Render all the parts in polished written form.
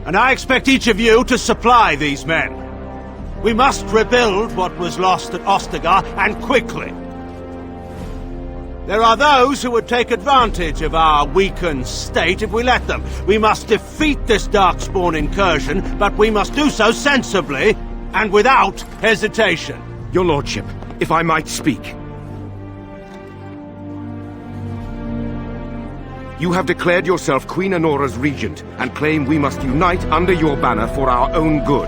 And I expect each of you to supply these men. We must rebuild what was lost at Ostagar, and quickly. There are those who would take advantage of our weakened state if we let them. We must defeat this Darkspawn incursion, but we must do so sensibly and without hesitation. Your lordship, if I might speak. You have declared yourself Queen Honora's regent, and claim we must unite under your banner for our own good.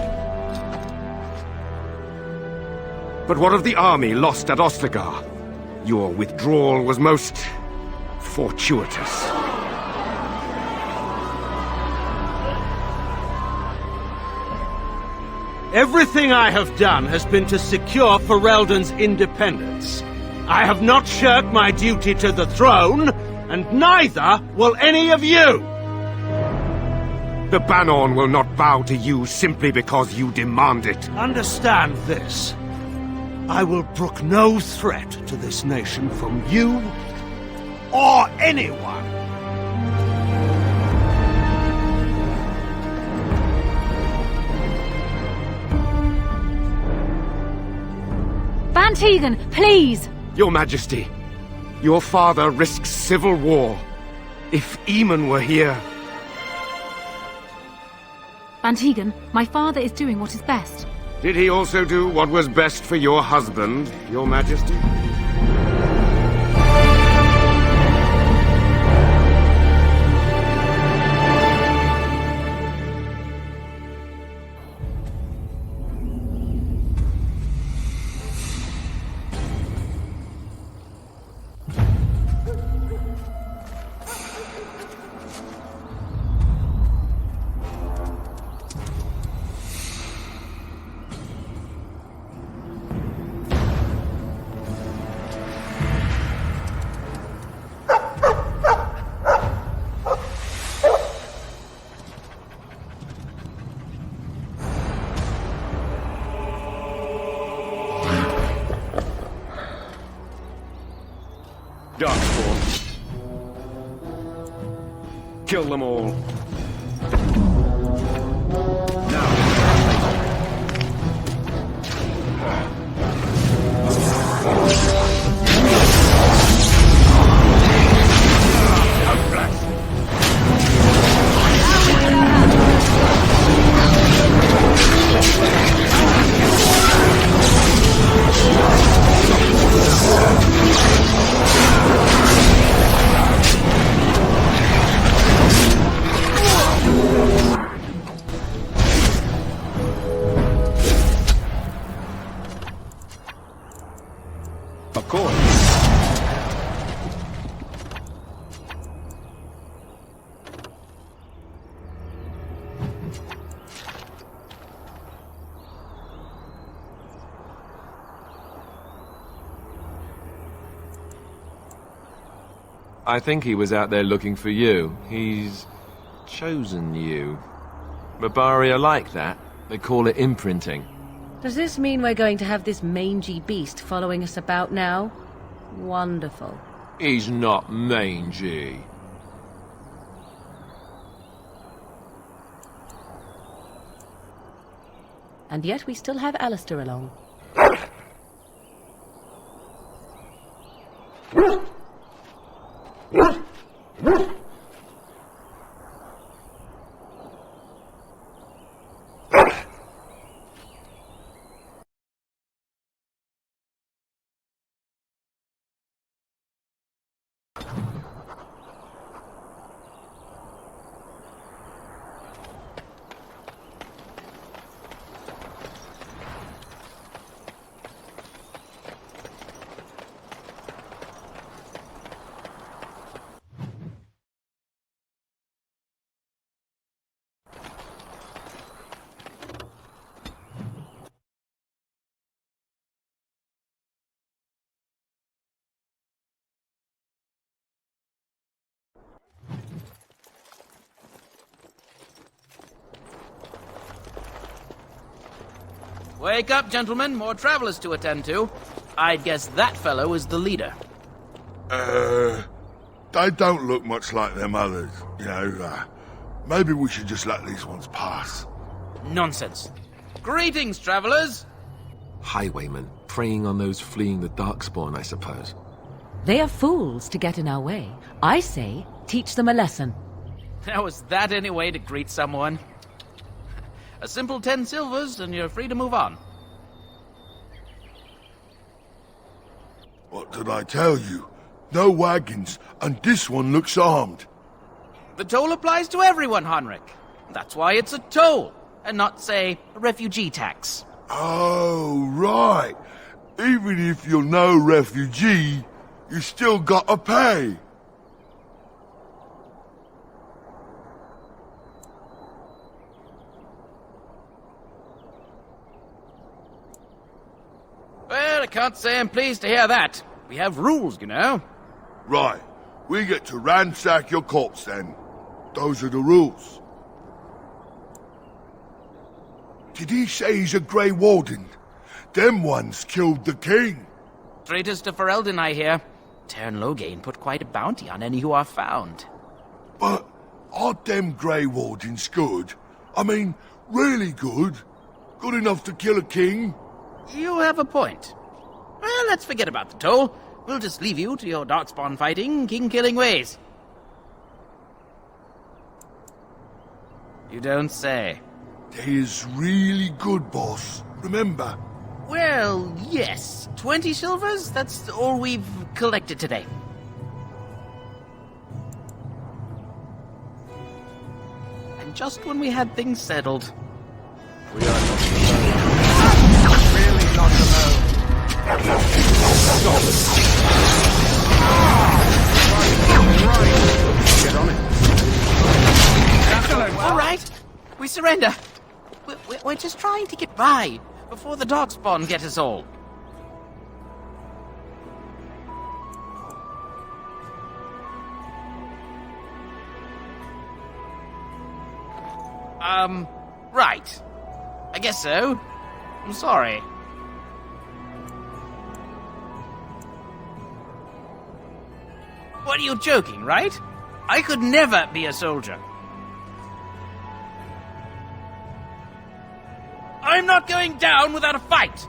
But what of the army lost at Ostagar? Your withdrawal was most fortuitous. Everything I have done has been to secure Ferelden's independence. I have not shirked my duty to the throne, and neither will any of you! The Bannorn will not bow to you simply because you demand it. Understand this. I will brook no threat to this nation from you or anyone. Van Tegan, please! Your Majesty, your father risks civil war. If Eamon were here... Van Tegan, my father is doing what is best. Did he also do what was best for your husband, Your Majesty? Darkspawn. Kill them all. Now. Of course. I think he was out there looking for you. He's chosen you. Mabari are like that. They call it imprinting. Does this mean we're going to have this mangy beast following us about now? Wonderful. He's not mangy. And yet we still have Alistair along. Wake up, gentlemen. More travelers to attend to. I'd guess that fellow is the leader. They don't look much like them others. You know, Maybe we should just let these ones pass. Nonsense. Greetings, travelers! Highwaymen, preying on those fleeing the Darkspawn, I suppose. They are fools to get in our way. I say, teach them a lesson. Now, is that any way to greet someone? A simple 10 silvers, and you're free to move on. What did I tell you? No wagons, and this one looks armed. The toll applies to everyone, Heinrich. That's why it's a toll, and not, say, a refugee tax. Oh, right. Even if you're no refugee, you still gotta pay. Well, I can't say I'm pleased to hear that. We have rules, you know. Right. We get to ransack your corpse then. Those are the rules. Did he say he's a Grey Warden? Them ones killed the king. Traitors to Ferelden, I hear. Tern Loghain put quite a bounty on any who are found. But aren't them Grey Wardens good? I mean, really good? Good enough to kill a king? You have a point. Well, let's forget about the toll. We'll just leave you to your darkspawn fighting, king-killing ways. You don't say. They is really good, boss. Remember? Well, yes. 20 silvers? That's all we've collected today. And just when we had things settled. We are not alone. Really not alone. Get on it. All right. We surrender. We're just trying to get by before the darkspawn get us all. Right. I guess so. I'm sorry. What are you joking, right? I could never be a soldier. I'm not going down without a fight!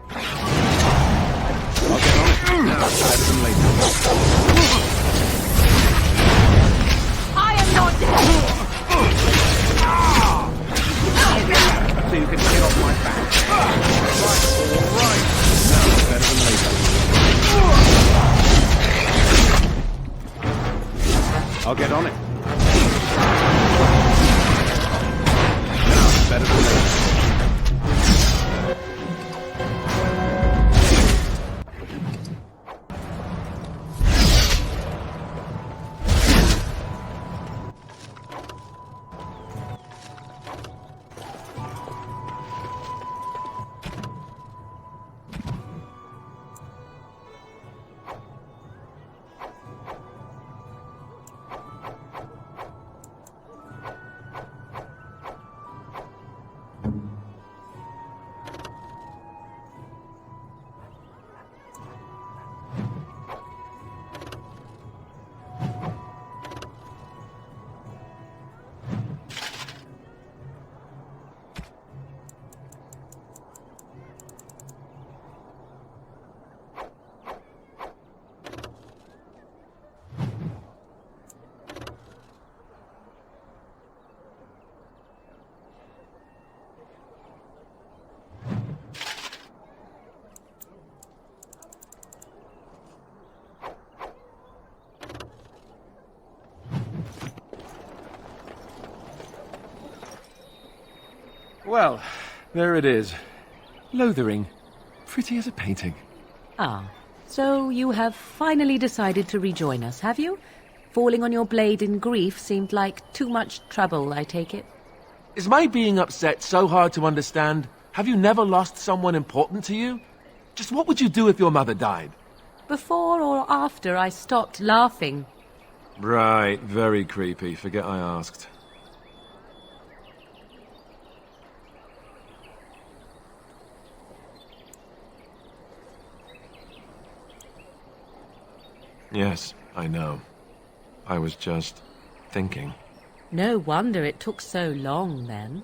I'll get on it. Now, better than later. I am not dead! So you can get off my back. Right, all right. Now, better than later. I'll get on it. Now, better than later. Well, there it is. Lothering. Pretty as a painting. Ah, so you have finally decided to rejoin us, have you? Falling on your blade in grief seemed like too much trouble, I take it. Is my being upset so hard to understand? Have you never lost someone important to you? Just what would you do if your mother died? Before or after I stopped laughing. Right, very creepy. Forget I asked. Yes, I know. I was just thinking. No wonder it took so long, then.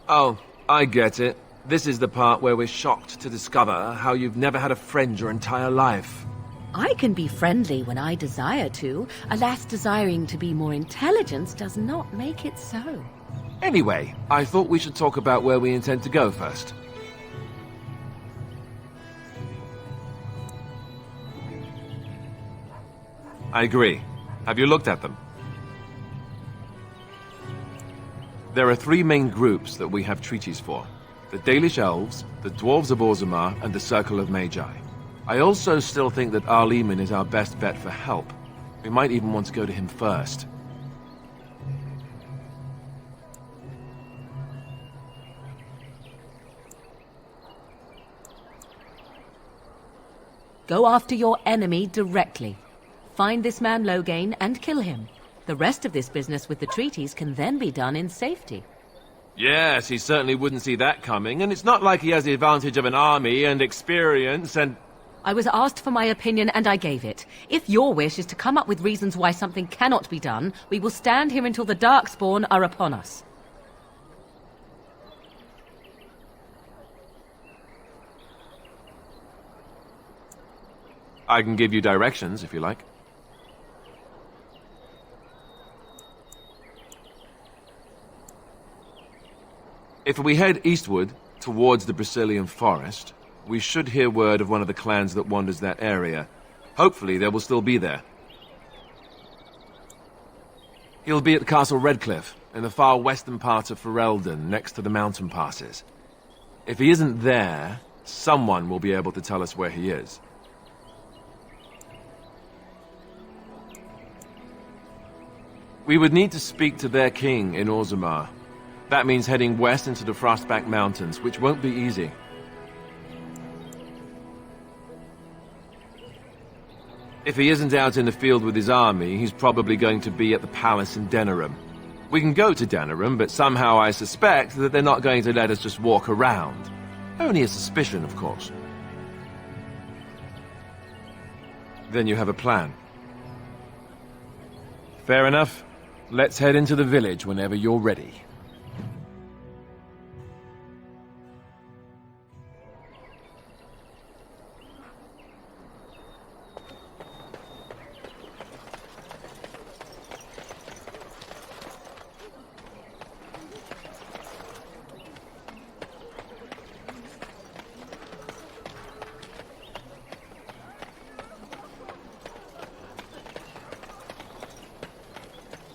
Oh, I get it. This is the part where we're shocked to discover how you've never had a friend your entire life. I can be friendly when I desire to. Alas, desiring to be more intelligent does not make it so. Anyway, I thought we should talk about where we intend to go first. I agree. Have you looked at them? There are 3 main groups that we have treaties for. The Dalish Elves, the Dwarves of Orzammar, and the Circle of Magi. I also still think that Arleman is our best bet for help. We might even want to go to him first. Go after your enemy directly. Find this man Loghain and kill him. The rest of this business with the treaties can then be done in safety. Yes, he certainly wouldn't see that coming, and it's not like he has the advantage of an army and experience and... I was asked for my opinion and I gave it. If your wish is to come up with reasons why something cannot be done, we will stand here until the Darkspawn are upon us. I can give you directions, if you like. If we head eastward, towards the Brazilian forest, we should hear word of one of the clans that wanders that area. Hopefully they will still be there. He'll be at Castle Redcliffe, in the far western part of Ferelden, next to the mountain passes. If he isn't there, someone will be able to tell us where he is. We would need to speak to their king in Orzammar. That means heading west into the Frostback Mountains, which won't be easy. If he isn't out in the field with his army, he's probably going to be at the palace in Denerim. We can go to Denerim, but somehow I suspect that they're not going to let us just walk around. Only a suspicion, of course. Then you have a plan. Fair enough. Let's head into the village whenever you're ready.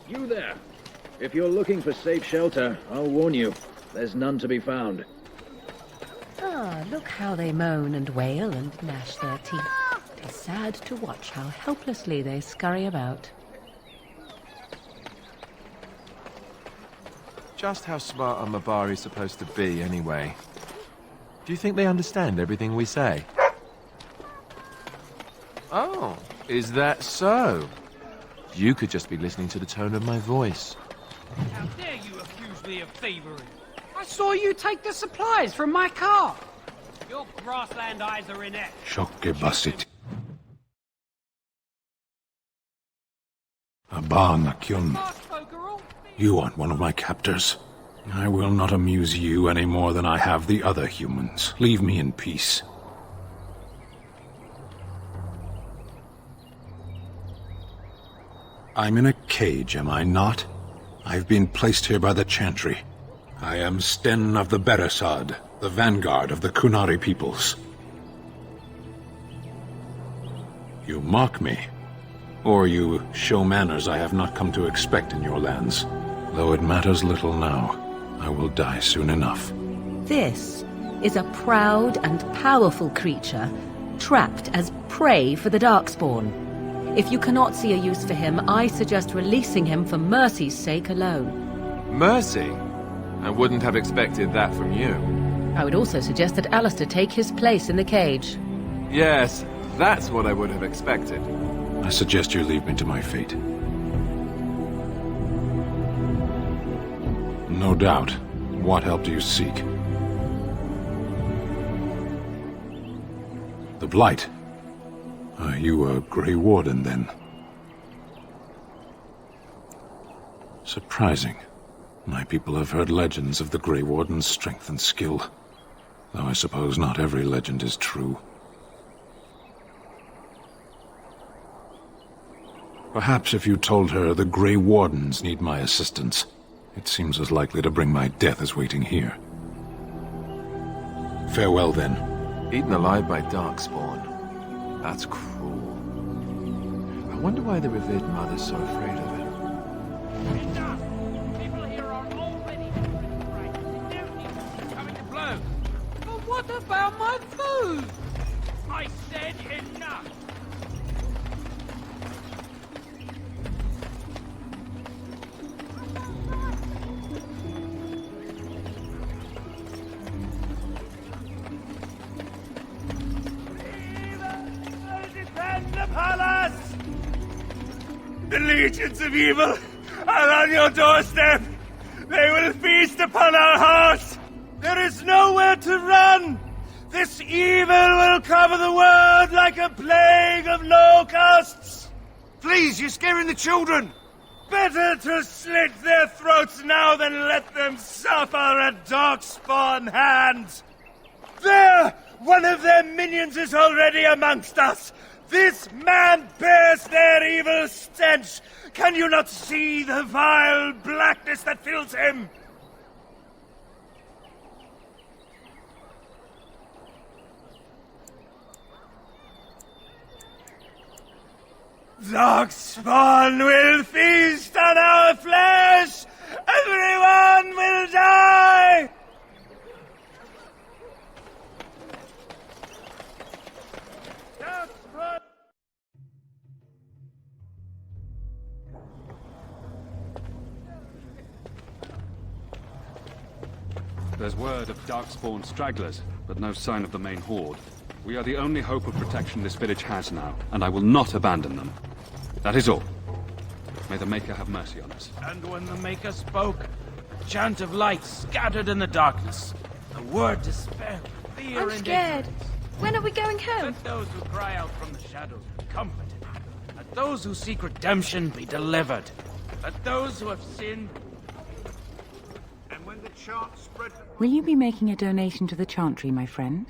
You there. If you're looking for safe shelter, I'll warn you, there's none to be found. Ah, look how they moan and wail and gnash their teeth. It is sad to watch how helplessly they scurry about. Just how smart are Mabari supposed to be, anyway? Do you think they understand everything we say? Oh, is that so? You could just be listening to the tone of my voice. How dare you accuse me of thievery? I saw you take the supplies from my car. Your grassland eyes are inept. Chokke basit. Abana Kyun. You aren't one of my captors. I will not amuse you any more than I have the other humans. Leave me in peace. I'm in a cage, am I not? I've been placed here by the Chantry. I am Sten of the Beresad, the vanguard of the Kunari peoples. You mock me, or you show manners I have not come to expect in your lands. Though it matters little now, I will die soon enough. This is a proud and powerful creature, trapped as prey for the Darkspawn. If you cannot see a use for him, I suggest releasing him for mercy's sake alone. Mercy? I wouldn't have expected that from you. I would also suggest that Alistair take his place in the cage. Yes, that's what I would have expected. I suggest you leave me to my fate. No doubt. What help do you seek? The Blight. Are you a Grey Warden, then? Surprising. My people have heard legends of the Grey Warden's strength and skill. Though I suppose not every legend is true. Perhaps if you told her the Grey Wardens need my assistance, it seems as likely to bring my death as waiting here. Farewell, then. Eaten alive by Darkspawn. That's cruel. I wonder why the revered mother's so afraid of him. Enough! People here are already right. They don't need to be coming to blows. But what about my food? I said enough! Defend the palace! The legions of evil are on your doorstep! They will feast upon our hearts! There is nowhere to run! This evil will cover the world like a plague of locusts! Please, you're scaring the children! Better to slit their throats now than let them suffer at Darkspawn hands! There! One of their minions is already amongst us! This man bears their evil stench! Can you not see the vile blackness that fills him? Darkspawn will feast on our flesh! Everyone will die! There's word of Darkspawn stragglers, but no sign of the main horde. We are the only hope of protection this village has now, and I will not abandon them. That is all. May the Maker have mercy on us. And when the Maker spoke, a chant of light scattered in the darkness. The word dispelled fear I'm and scared. ignorance. When are we going home? Let those who cry out from the shadows be comforted. Let those who seek redemption be delivered. Let those who have sinned... And when the chant spread... Will you be making a donation to the Chantry, my friend?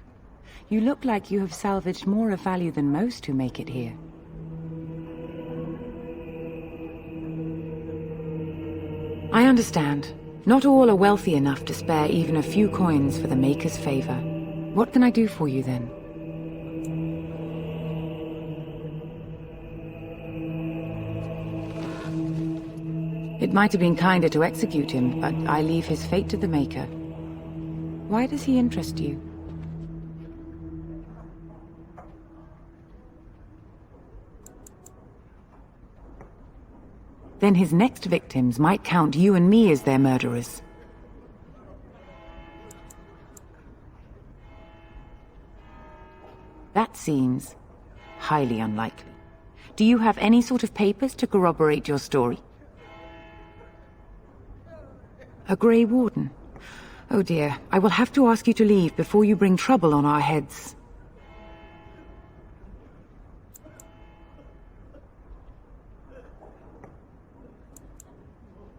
You look like you have salvaged more of value than most who make it here. I understand. Not all are wealthy enough to spare even a few coins for the Maker's favor. What can I do for you, then? It might have been kinder to execute him, but I leave his fate to the Maker. Why does he interest you? Then his next victims might count you and me as their murderers. That seems highly unlikely. Do you have any sort of papers to corroborate your story? A Grey Warden? Oh dear, I will have to ask you to leave before you bring trouble on our heads.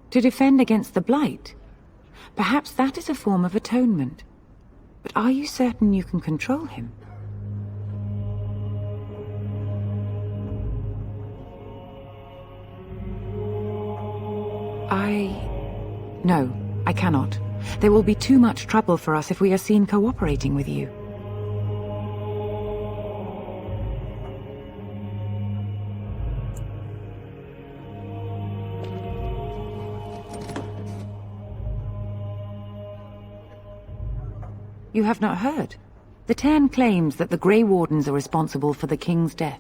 To defend against the Blight? Perhaps that is a form of atonement. But are you certain you can control him? No, I cannot. There will be too much trouble for us if we are seen cooperating with you. You have not heard? The Cairn claims that the Grey Wardens are responsible for the King's death.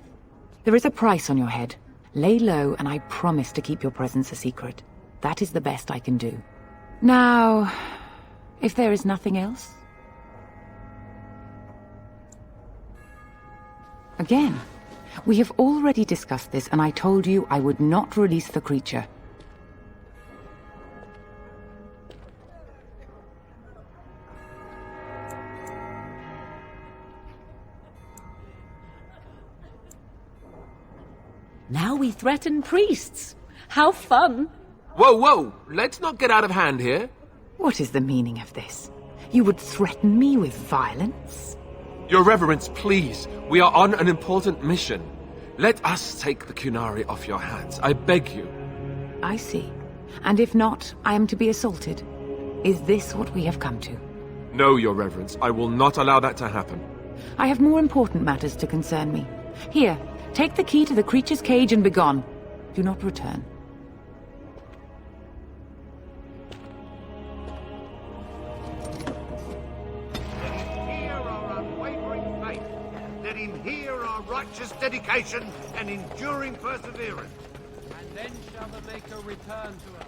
There is a price on your head. Lay low, and I promise to keep your presence a secret. That is the best I can do. Now, if there is nothing else... Again, we have already discussed this, and I told you I would not release the creature. Now we threaten priests. How fun! Whoa, whoa! Let's not get out of hand here. What is the meaning of this? You would threaten me with violence? Your Reverence, please. We are on an important mission. Let us take the Kunari off your hands. I beg you. I see. And if not, I am to be assaulted. Is this what we have come to? No, Your Reverence. I will not allow that to happen. I have more important matters to concern me. Here, take the key to the creature's cage and begone. Do not return. Hear our unwavering faith. Let him hear our righteous dedication and enduring perseverance. And then shall the Maker return to us.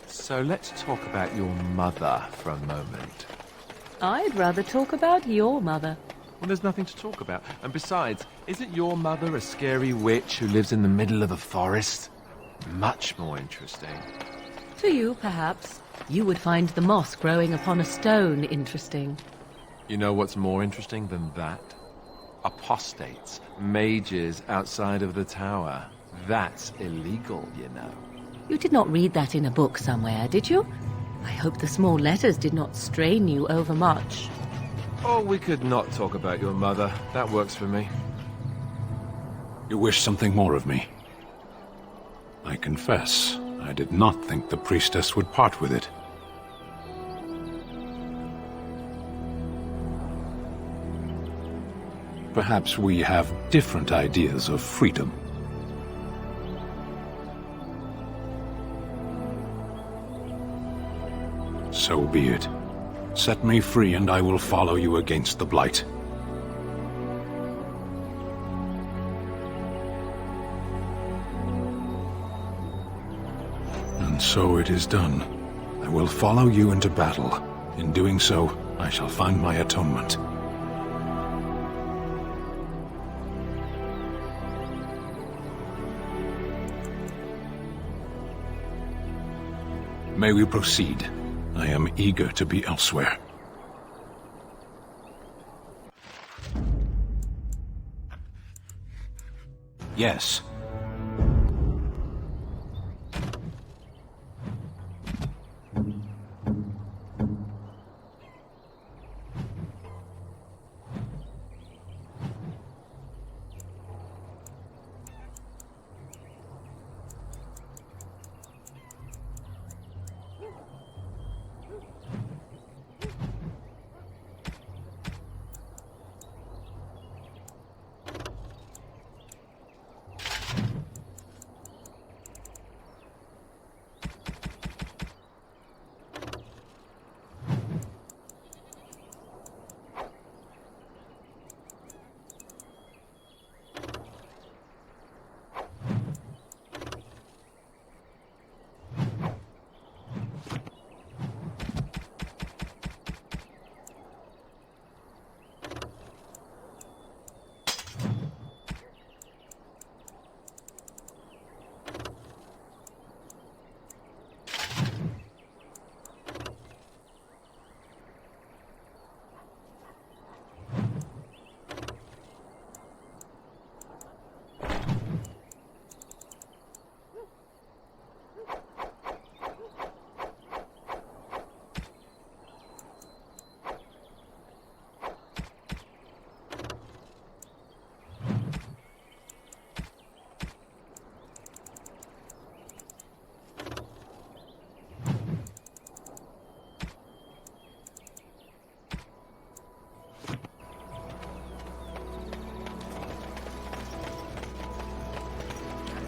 So let's talk about your mother for a moment. I'd rather talk about your mother. Well, there's nothing to talk about. And besides, isn't your mother a scary witch who lives in the middle of a forest? Much more interesting. To you, perhaps. You would find the moss growing upon a stone interesting. You know what's more interesting than that? Apostates, mages outside of the tower. That's illegal, you know. You did not read that in a book somewhere, did you? I hope the small letters did not strain you overmuch. Oh, we could not talk about your mother. That works for me. You wish something more of me? I confess, I did not think the priestess would part with it. Perhaps we have different ideas of freedom. So be it. Set me free and I will follow you against the Blight. And so it is done. I will follow you into battle. In doing so, I shall find my atonement. May we proceed? I am eager to be elsewhere. Yes.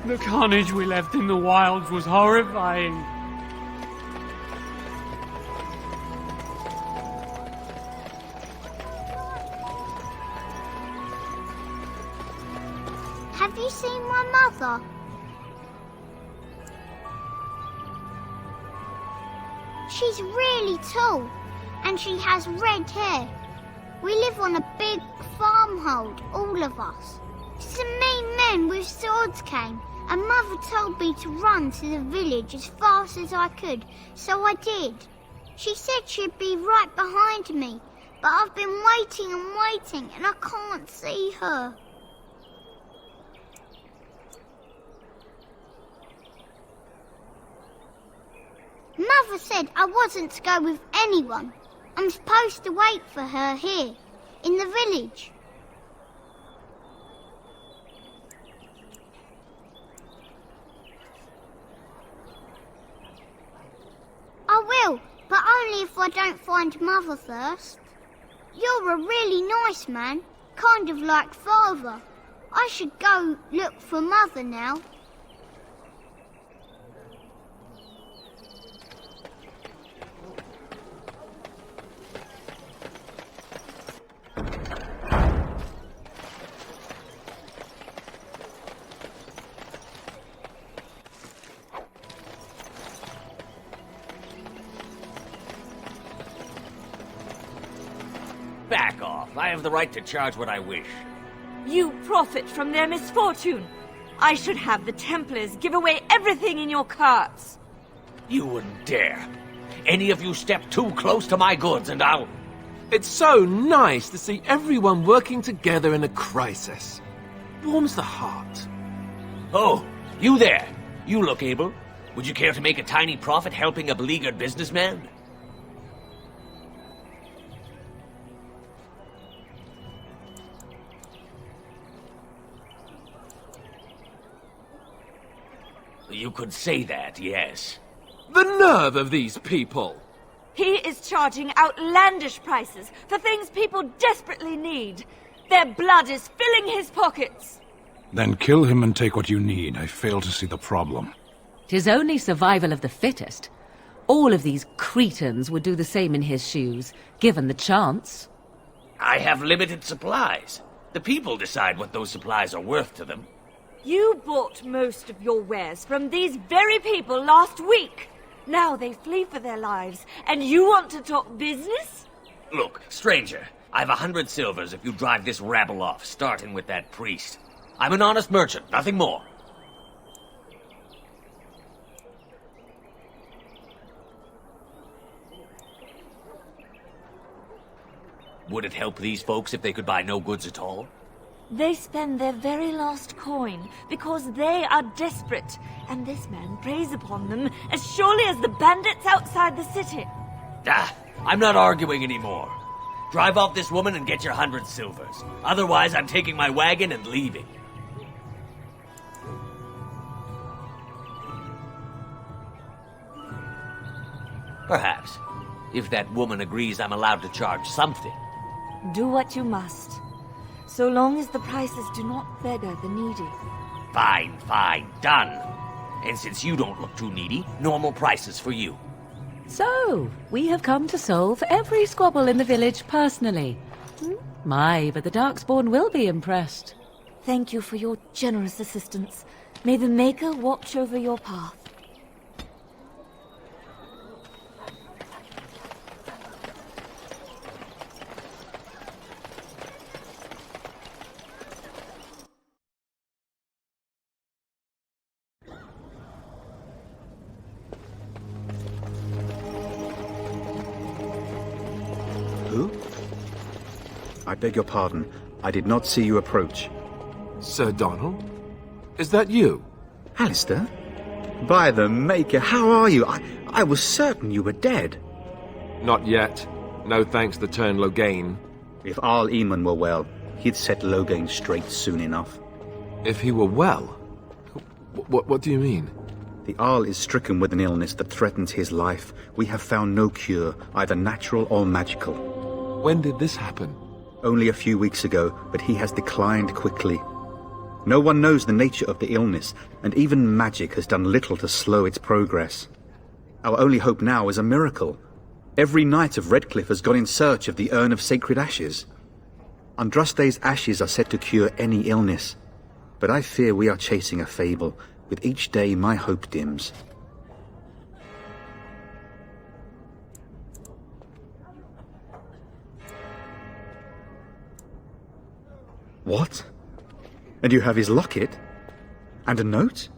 The carnage we left in the wilds was horrifying. Have you seen my mother? She's really tall, and she has red hair. We live on a big farmhold, all of us. Some mean men with swords came, and Mother told me to run to the village as fast as I could, so I did. She said she'd be right behind me, but I've been waiting and waiting, and I can't see her. Mother said I wasn't to go with anyone. I'm supposed to wait for her here, in the village. I will, but only if I don't find Mother first. You're a really nice man, kind of like Father. I should go look for Mother now. Back off. I have the right to charge what I wish. You profit from their misfortune. I should have the Templars give away everything in your carts. You wouldn't dare. Any of you step too close to my goods and I'll... It's so nice to see everyone working together in a crisis. Warms the heart. Oh, you there. You look able. Would you care to make a tiny profit helping a beleaguered businessman? You could say that, yes. The nerve of these people! He is charging outlandish prices for things people desperately need. Their blood is filling his pockets. Then kill him and take what you need. I fail to see the problem. 'Tis only survival of the fittest. All of these cretins would do the same in his shoes, given the chance. I have limited supplies. The people decide what those supplies are worth to them. You bought most of your wares from these very people last week. Now they flee for their lives, and you want to talk business? Look, stranger, I've 100 silvers if you drive this rabble off, starting with that priest. I'm an honest merchant, nothing more. Would it help these folks if they could buy no goods at all? They spend their very last coin because they are desperate, and this man preys upon them as surely as the bandits outside the city. Ah, I'm not arguing anymore. Drive off this woman and get your 100 silvers. Otherwise, I'm taking my wagon and leaving. Perhaps, if that woman agrees I'm allowed to charge something. Do what you must, so long as the prices do not beggar the needy. Fine, fine, done. And since you don't look too needy, normal prices for you. So, we have come to solve every squabble in the village personally. My, but the Darkspawn will be impressed. Thank you for your generous assistance. May the Maker watch over your path. Who? I beg your pardon. I did not see you approach. Sir Donald? Is that you? Alistair? By the Maker, how are you? I was certain you were dead. Not yet. No thanks to Turn Loghain. If Arl Eamon were well, he'd set Loghain straight soon enough. If he were well? What do you mean? The Arl is stricken with an illness that threatens his life. We have found no cure, either natural or magical. When did this happen? Only a few weeks ago, but he has declined quickly. No one knows the nature of the illness, and even magic has done little to slow its progress. Our only hope now is a miracle. Every knight of Redcliffe has gone in search of the Urn of Sacred Ashes. Andraste's ashes are said to cure any illness, but I fear we are chasing a fable. With each day, my hope dims. What? And you have his locket? And a note?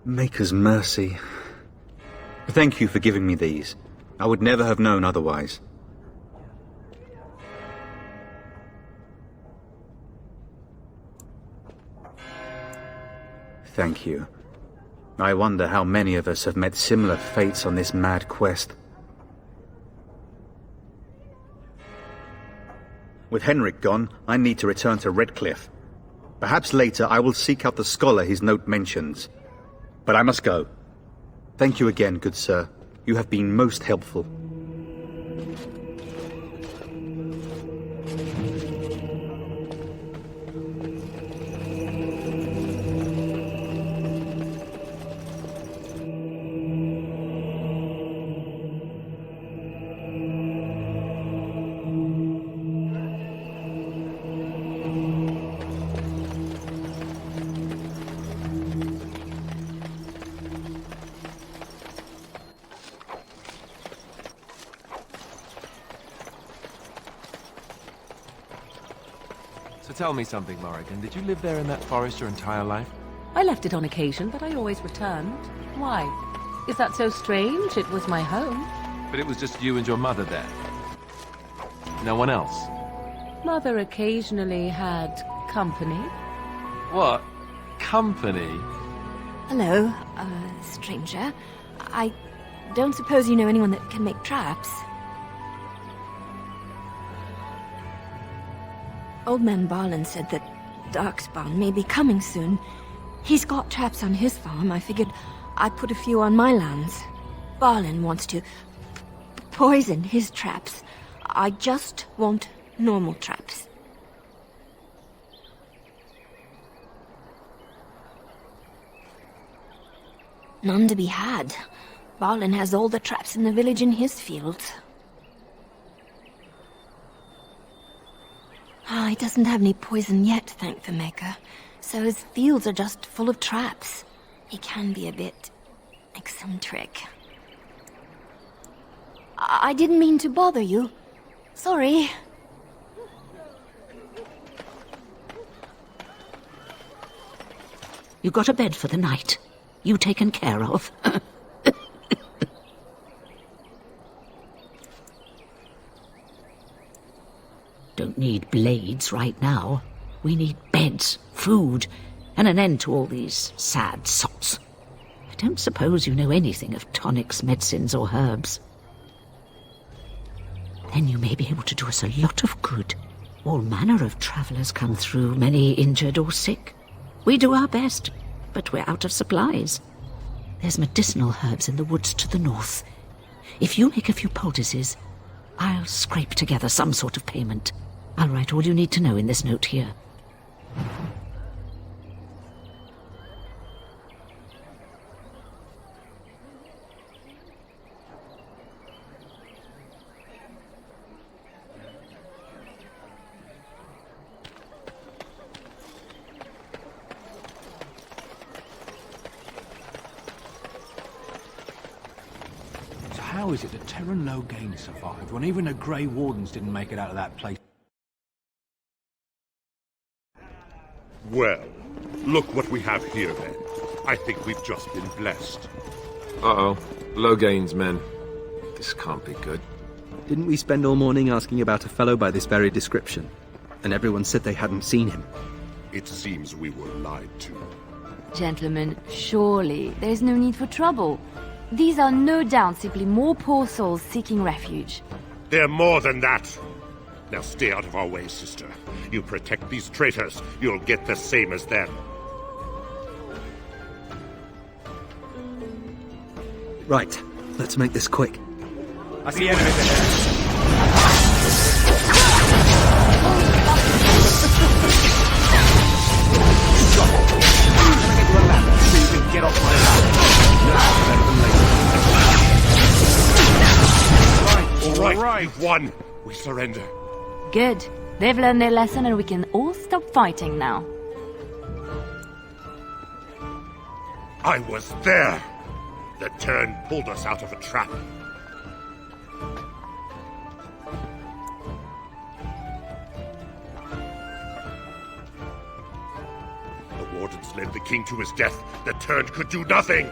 Maker's mercy. Thank you for giving me these. I would never have known otherwise. Thank you. I wonder how many of us have met similar fates on this mad quest. With Henrik gone, I need to return to Redcliffe. Perhaps later I will seek out the scholar his note mentions. But I must go. Thank you again, good sir. You have been most helpful. So tell me something, Morrigan. Did you live there in that forest your entire life? I left it on occasion, but I always returned. Why? Is that so strange? It was my home. But it was just you and your mother there. No one else? Mother occasionally had company. What? Company? Hello, stranger. I don't suppose you know anyone that can make traps? Old man Barlin said that Darkspawn may be coming soon. He's got traps on his farm. I figured I'd put a few on my lands. Barlin wants to poison his traps. I just want normal traps. None to be had. Barlin has all the traps in the village in his fields. He doesn't have any poison yet, thank the Maker. So his fields are just full of traps. He can be a bit eccentric. I didn't mean to bother you. Sorry. You got a bed for the night. You taken care of. Don't need blades right now. We need beds, food, and an end to all these sad sots. I don't suppose you know anything of tonics, medicines, or herbs. Then you may be able to do us a lot of good. All manner of travellers come through, many injured or sick. We do our best, but we're out of supplies. There's medicinal herbs in the woods to the north. If you make a few poultices, I'll scrape together some sort of payment. I'll write all you need to know in this note here. So how is it that Terran Logain survived when even the Grey Wardens didn't make it out of that place? Well, look what we have here, then. I think we've just been blessed. Uh-oh. Logain's men. This can't be good. Didn't we spend all morning asking about a fellow by this very description? And everyone said they hadn't seen him. It seems we were lied to. Gentlemen, surely there's no need for trouble. These are no doubt simply more poor souls seeking refuge. They're more than that. Now stay out of our way, sister. You protect these traitors, you'll get the same as them. Right, let's make this quick. I see enemies ahead. Get off my land. All right, you've won. We surrender. Good. They've learned their lesson and we can all stop fighting now. I was there. The turn pulled us out of a trap. Wardens led the king to his death, the turd could do nothing!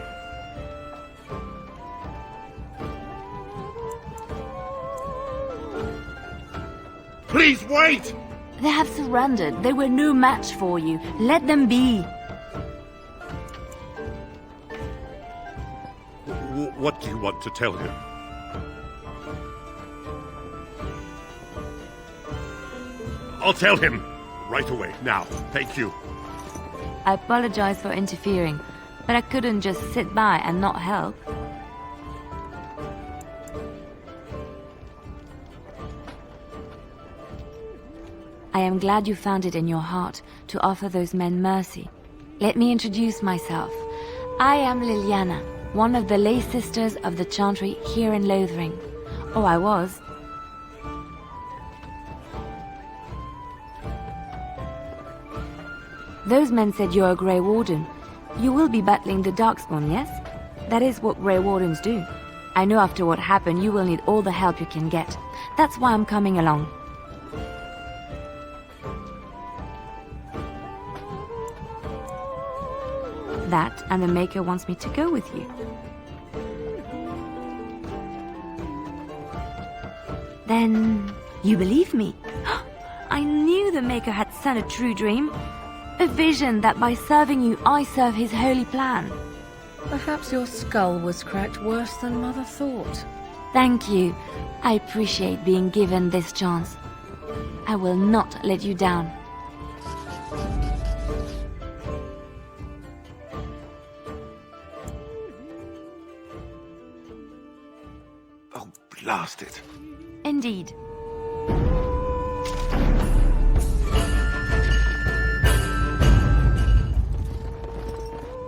Please wait! They have surrendered. They were no match for you. Let them be. What do you want to tell him? I'll tell him! Right away, now. Thank you. I apologize for interfering, but I couldn't just sit by and not help. I am glad you found it in your heart to offer those men mercy. Let me introduce myself. I am Liliana, one of the lay sisters of the Chantry here in Lothering. Oh, I was. Those men said you're a Grey Warden. You will be battling the Darkspawn, yes? That is what Grey Wardens do. I know after what happened you will need all the help you can get. That's why I'm coming along. That, and the Maker wants me to go with you. Then, you believe me? I knew the Maker had sent a true dream. A vision that by serving you, I serve his holy plan. Perhaps your skull was cracked worse than Mother thought. Thank you. I appreciate being given this chance. I will not let you down. Oh, blast it. Indeed.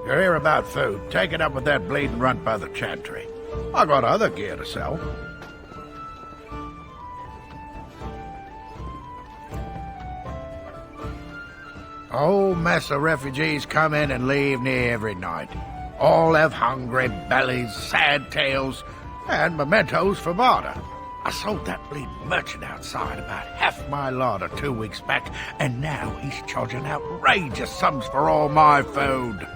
You're here about food. Take it up with that bleeding runt by the Chantry. I got other gear to sell. A whole mess of refugees come in and leave near every night. All have hungry bellies, sad tales, and mementos for barter. I sold that bleeding merchant outside about half my larder 2 weeks back, and now he's charging outrageous sums for all my food.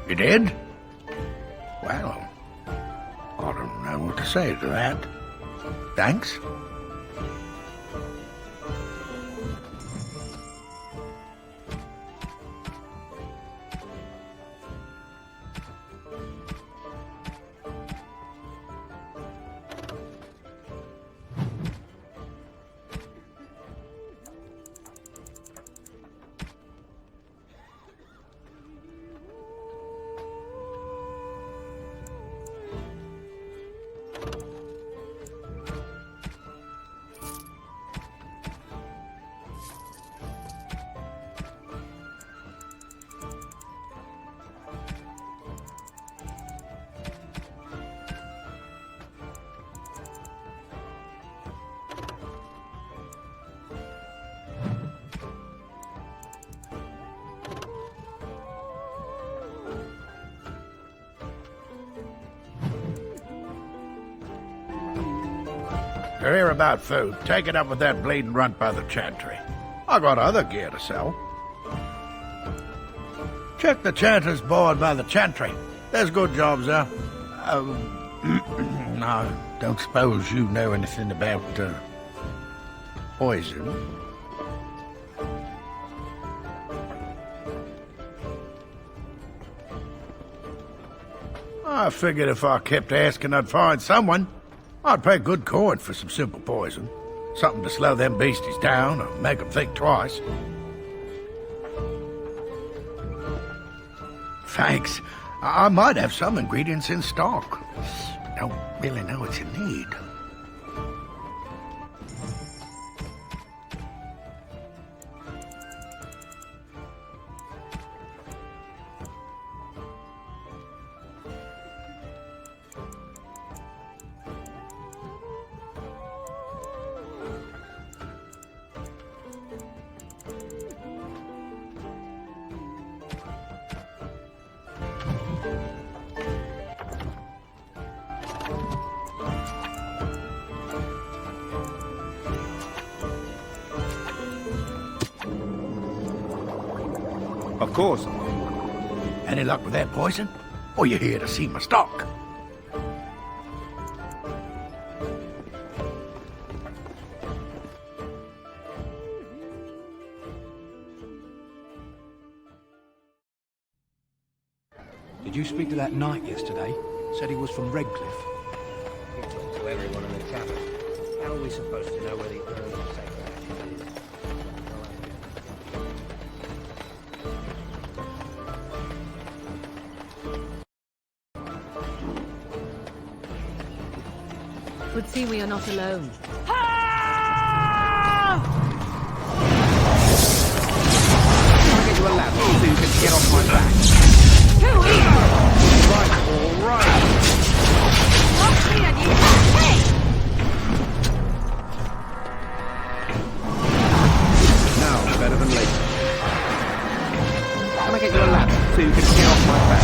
You did? Well, I don't know what to say to that. Thanks. You're here about food. Take it up with that bleeding runt by the Chantry. I got other gear to sell. Check the Chanter's board by the Chantry. There's good jobs there. I don't suppose you know anything about, poison. I figured if I kept asking, I'd find someone. I'd pay good coin for some simple poison. Something to slow them beasties down or make them think twice. Thanks. I might have some ingredients in stock. Don't really know what you need. Of course. Any luck with that poison? Or you here to see my stock? Did you speak to that knight yesterday? Said he was from Redcliffe. You talk to everyone in the tavern. How are we supposed to know where the Earl of Sacred is? Would seem we are not alone. I'll get you a ladder so you can get off my back. Too easy! Right, all right. Watch me and you hey! Now, better than later. Can I get you a ladder so you can get off my back?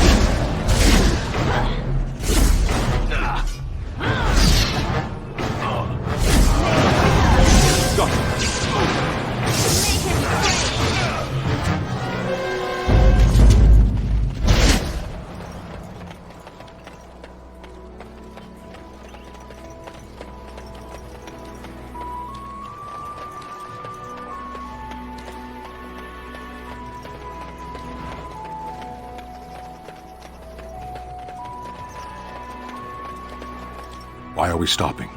Why are we stopping?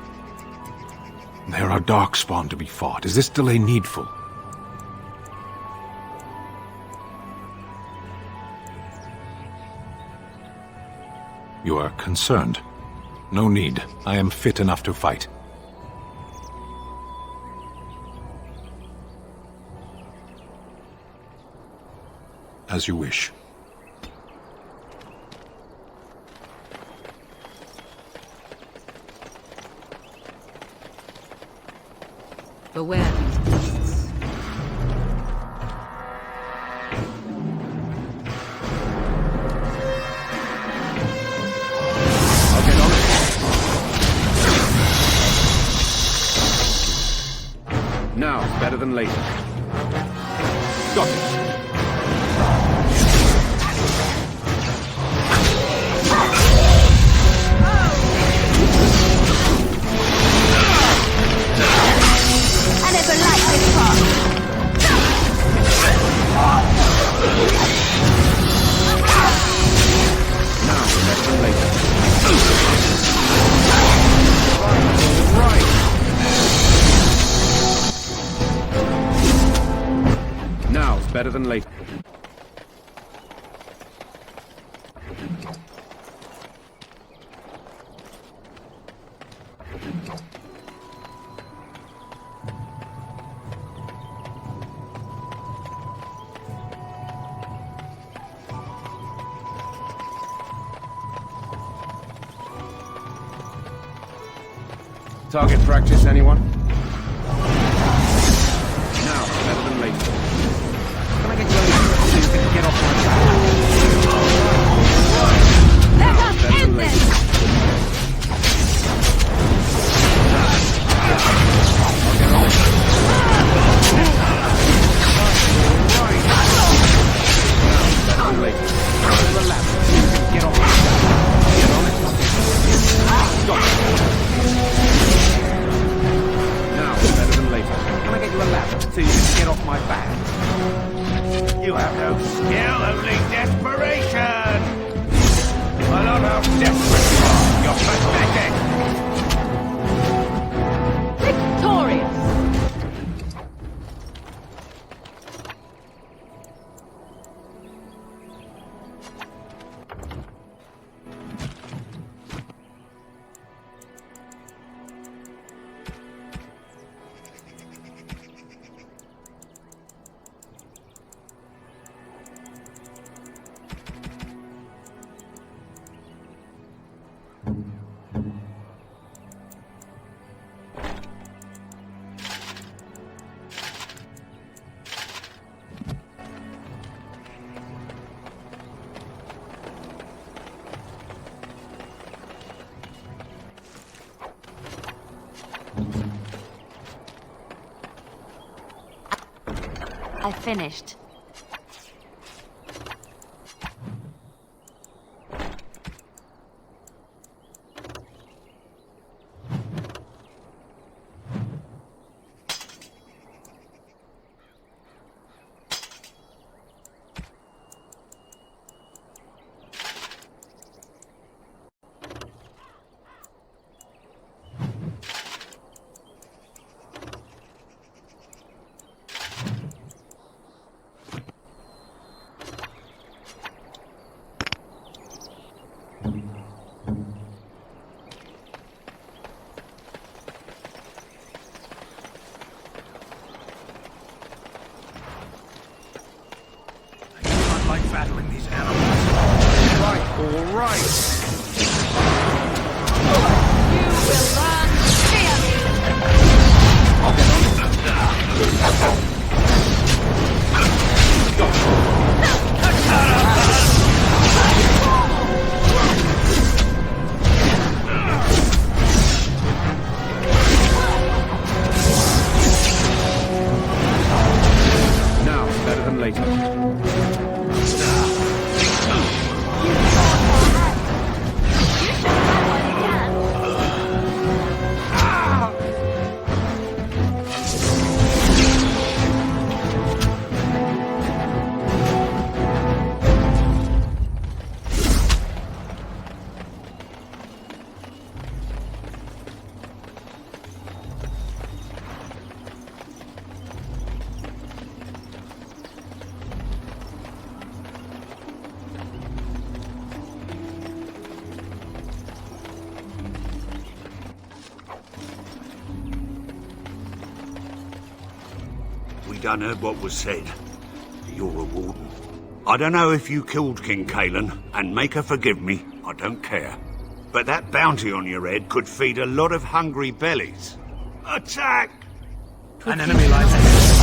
There are darkspawn to be fought. Is this delay needful? You are concerned. No need. I am fit enough to fight. As you wish. Beware these beasts. I'll get on it. Now, better than later. Got it. I never liked this part. Now, better than later. Right. Now, it's better than later. Target practice, anyone? Now, better than later. Can I get you a ladder so you can get off my back? Let us end this! Better than later. Can I get you a ladder so you can get off my back? Get on it. Got it. Now, better than later. Can I get you a ladder so you can get off my back? You have no skill, only desperation! I love how desperate you are. You're pathetic! Victorious! I finished. battling these animals. All right. Now, better than later. We done heard what was said. You're a warden. I don't know if you killed King Kalen, and make her forgive me, I don't care. But that bounty on your head could feed a lot of hungry bellies. Attack! An enemy lies ahead.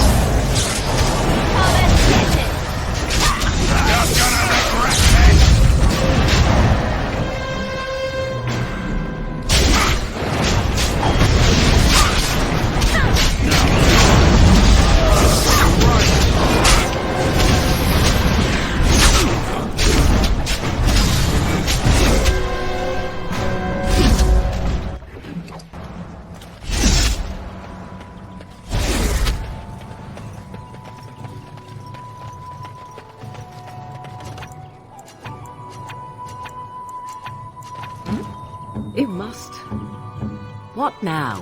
It must. What now?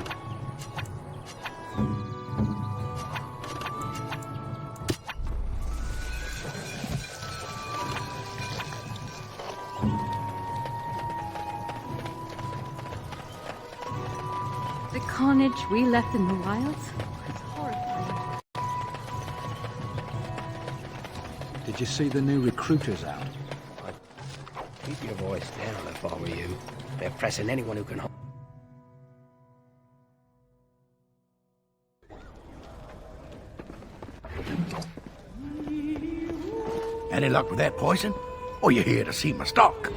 The carnage we left in the wilds? It's horrifying. Did you see the new recruiters out? Keep your voice down if I were you. They're pressing anyone who can hold. Any luck with that poison? Or you here to see my stock?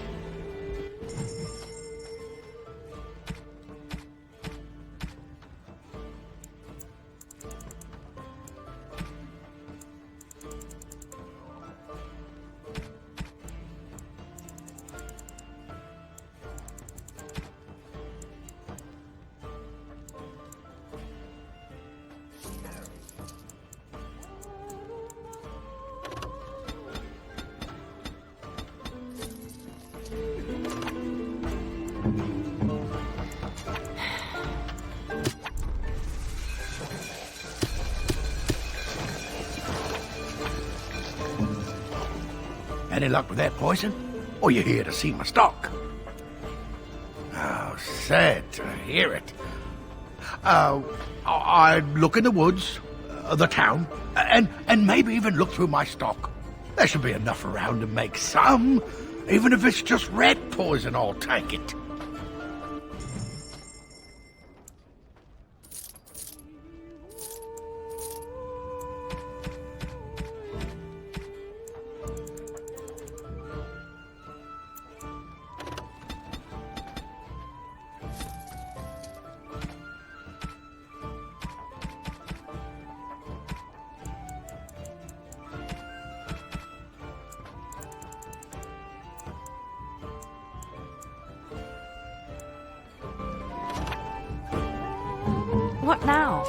Any luck with that poison? Or you here to see my stock? Oh, sad to hear it. I'd look in the woods, the town, and maybe even look through my stock. There should be enough around to make some. Even if it's just rat poison, I'll take it. What now?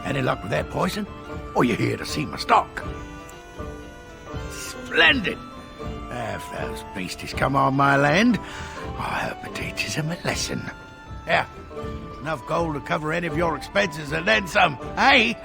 Any luck with that poison? Or you here to see my stock? Splendid! If those beasties come on my land, I hope it teaches them a lesson. Yeah, enough gold to cover any of your expenses and then some, hey?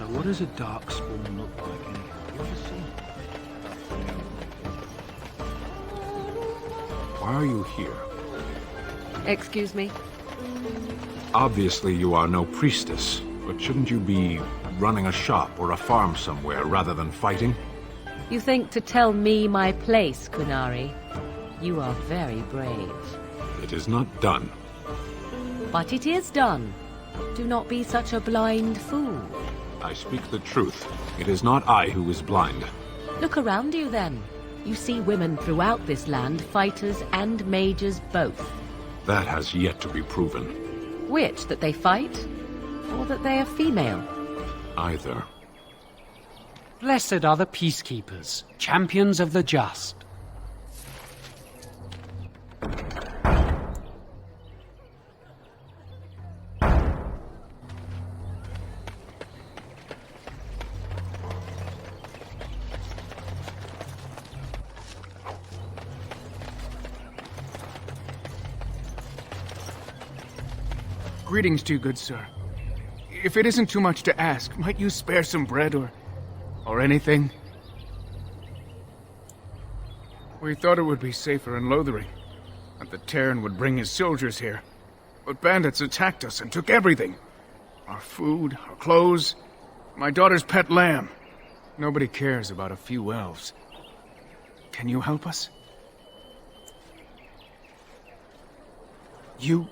So what does a darkspawn look like anyway? You ever seen it? Why are you here? Excuse me? Obviously you are no priestess, but shouldn't you be running a shop or a farm somewhere rather than fighting? You think to tell me my place, Kunari? You are very brave. It is not done. But it is done. Do not be such a blind fool. I speak the truth. It is not I who is blind. Look around you then. You see women throughout this land, fighters and mages both. That has yet to be proven. Which, that they fight? Or that they are female? Either. Blessed are the peacekeepers, champions of the just. Greetings to you, good sir. If it isn't too much to ask, might you spare some bread or anything? We thought it would be safer in Lothering, that the Terran would bring his soldiers here. But bandits attacked us and took everything. Our food, our clothes, my daughter's pet lamb. Nobody cares about a few elves. Can you help us? You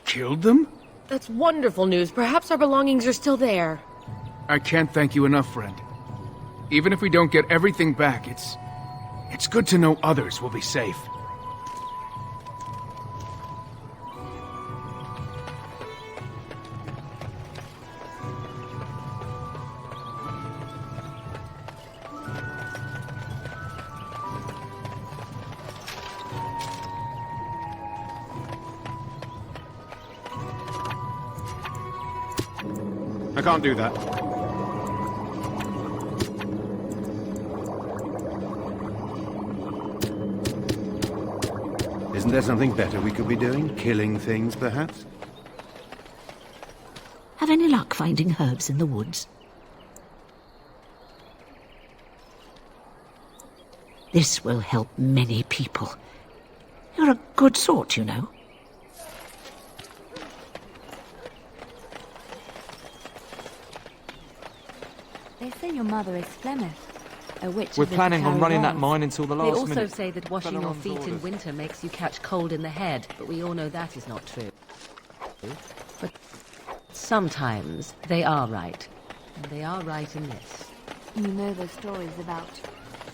killed them? That's wonderful news. Perhaps our belongings are still there. I can't thank you enough, friend. Even if we don't get everything back, it's good to know others will be safe. I can't do that. Isn't there something better we could be doing? Killing things, perhaps? Have any luck finding herbs in the woods? This will help many people. You're a good sort, you know. They say your mother is Flemeth, a witch. We're planning on running that mine until the last minute. They also say that washing your Follow-on's feet in orders. winter makes you catch cold in the head, but we all know that is not true. But sometimes they are right. And they are right in this. You know the stories about...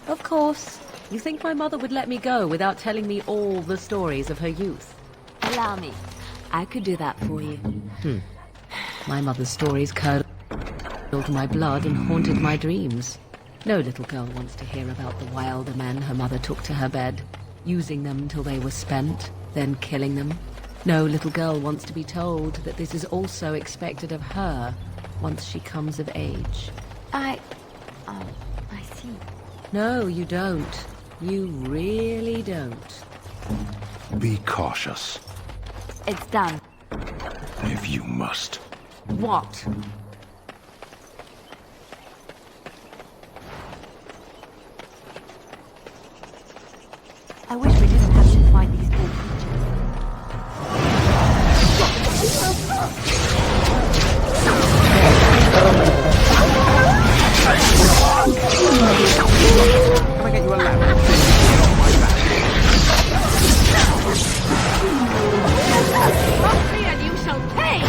Of course. You think my mother would let me go without telling me all the stories of her youth? Allow me. I could do that for you. My mother's stories curdled my blood and haunted my dreams. No little girl wants to hear about the wilder men her mother took to her bed, using them till they were spent, then killing them. No little girl wants to be told that this is also expected of her once she comes of age. I see. No, you don't. You really don't. Be cautious, It's done. if you must. What? I wish we didn't have to fight these poor Can I get you a lamp? Trust me and you shall pay!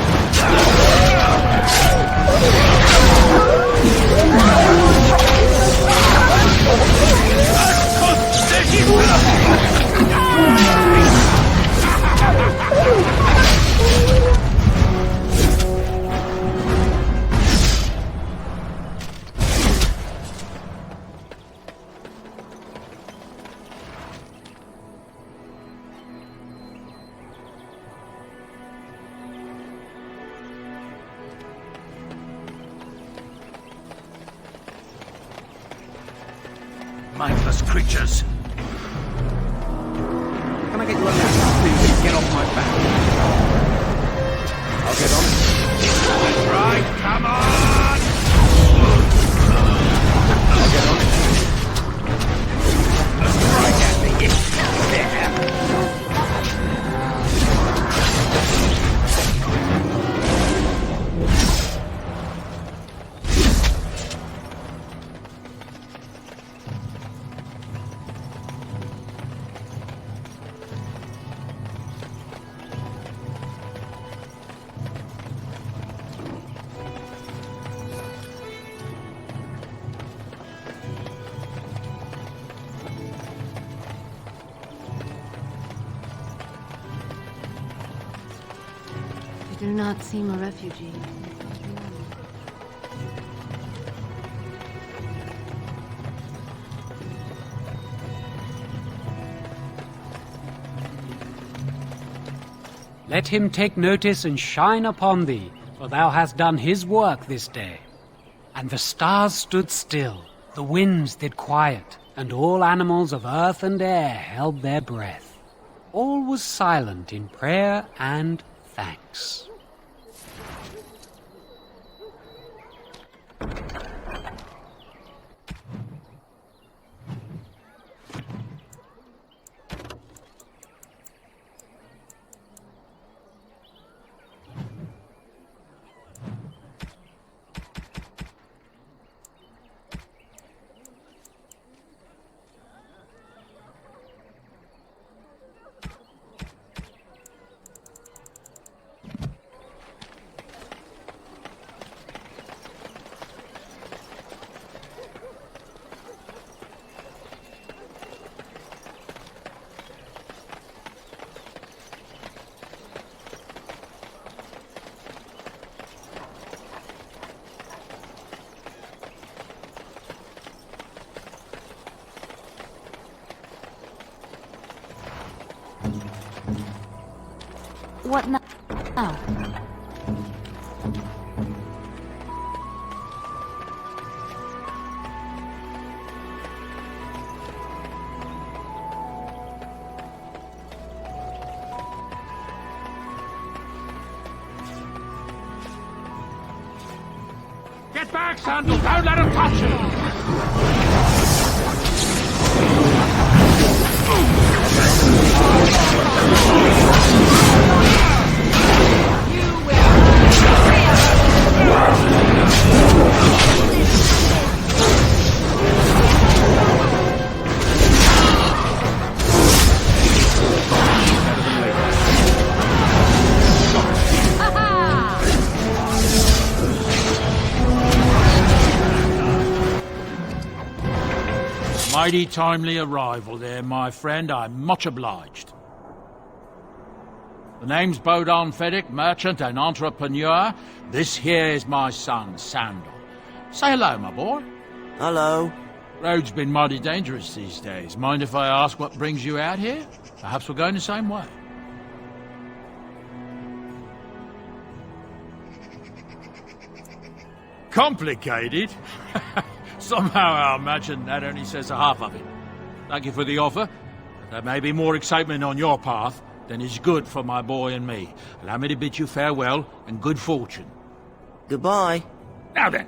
Mindless creatures. Can I get you a lamp? Please get off my back. I'll get on it. That's right, come on! not seem a refugee. Let him take notice and shine upon thee, for thou hast done his work this day. And the stars stood still, the winds did quiet, and all animals of earth and air held their breath. All was silent in prayer and thanks. What now? Get back, Sandal! Don't let him touch you! Mighty timely arrival there, my friend. I'm much obliged. The name's Bodon Feddick, merchant and entrepreneur. This here is my son, Sandal. Say hello, my boy. Hello. Road's been mighty dangerous these days. Mind if I ask what brings you out here? Perhaps we're going the same way. Complicated? Somehow I imagine that only says a half of it. Thank you for the offer. But there may be more excitement on your path than is good for my boy and me. Allow me to bid you farewell and good fortune. Goodbye. Now then,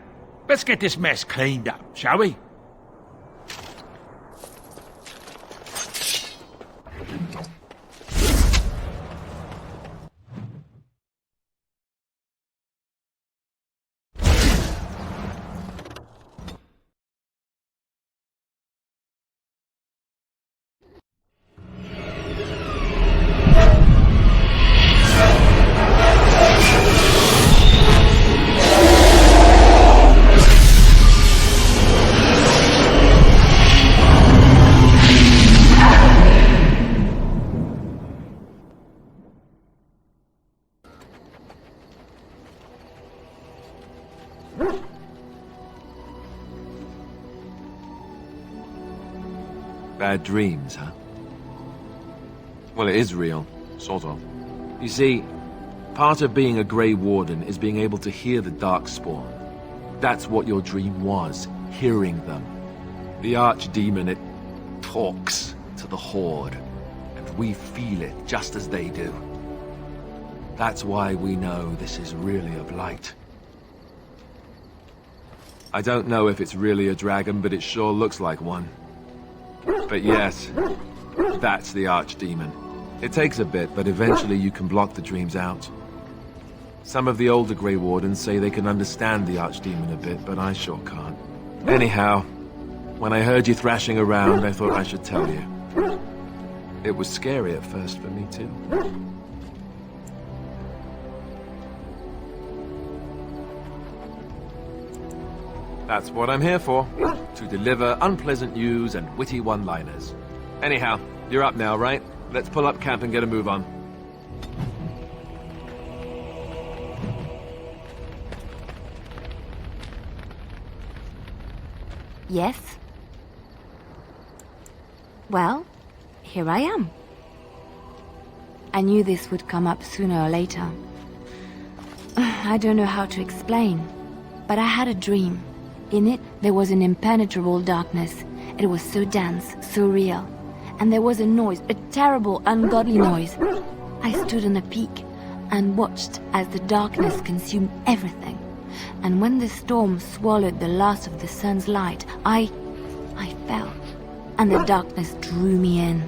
let's get this mess cleaned up, shall we? Bad dreams, huh? Well, it is real, sort of. You see, part of being a Grey Warden is being able to hear the Darkspawn. That's what your dream was, hearing them. The Archdemon, it talks to the Horde, and we feel it just as they do. That's why we know this is really a blight. I don't know if it's really a dragon, but it sure looks like one. But yes, that's the Archdemon. It takes a bit, but eventually you can block the dreams out. Some of the older Grey Wardens say they can understand the Archdemon a bit, but I sure can't. Anyhow, when I heard you thrashing around, I thought I should tell you. It was scary at first for me, too. That's what I'm here for, to deliver unpleasant news and witty one-liners. Anyhow, you're up now, right? Let's pull up camp and get a move on. Yes? Well, here I am. I knew this would come up sooner or later. I don't know how to explain, but I had a dream. In it, there was an impenetrable darkness. It was so dense, so real. And there was a noise, a terrible, ungodly noise. I stood on a peak and watched as the darkness consumed everything. And when the storm swallowed the last of the sun's light, I fell. And the darkness drew me in.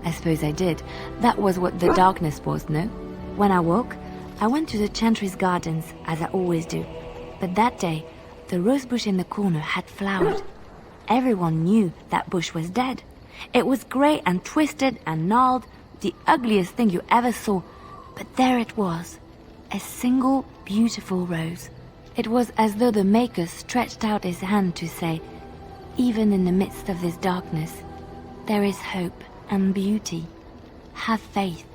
I suppose I did. That was what the darkness was, no? When I woke, I went to the Chantry's gardens, as I always do. But that day, the rose bush in the corner had flowered. Everyone knew that bush was dead. It was grey and twisted and gnarled, the ugliest thing you ever saw. But there it was, a single beautiful rose. It was as though the Maker stretched out his hand to say, even in the midst of this darkness, there is hope and beauty. Have faith.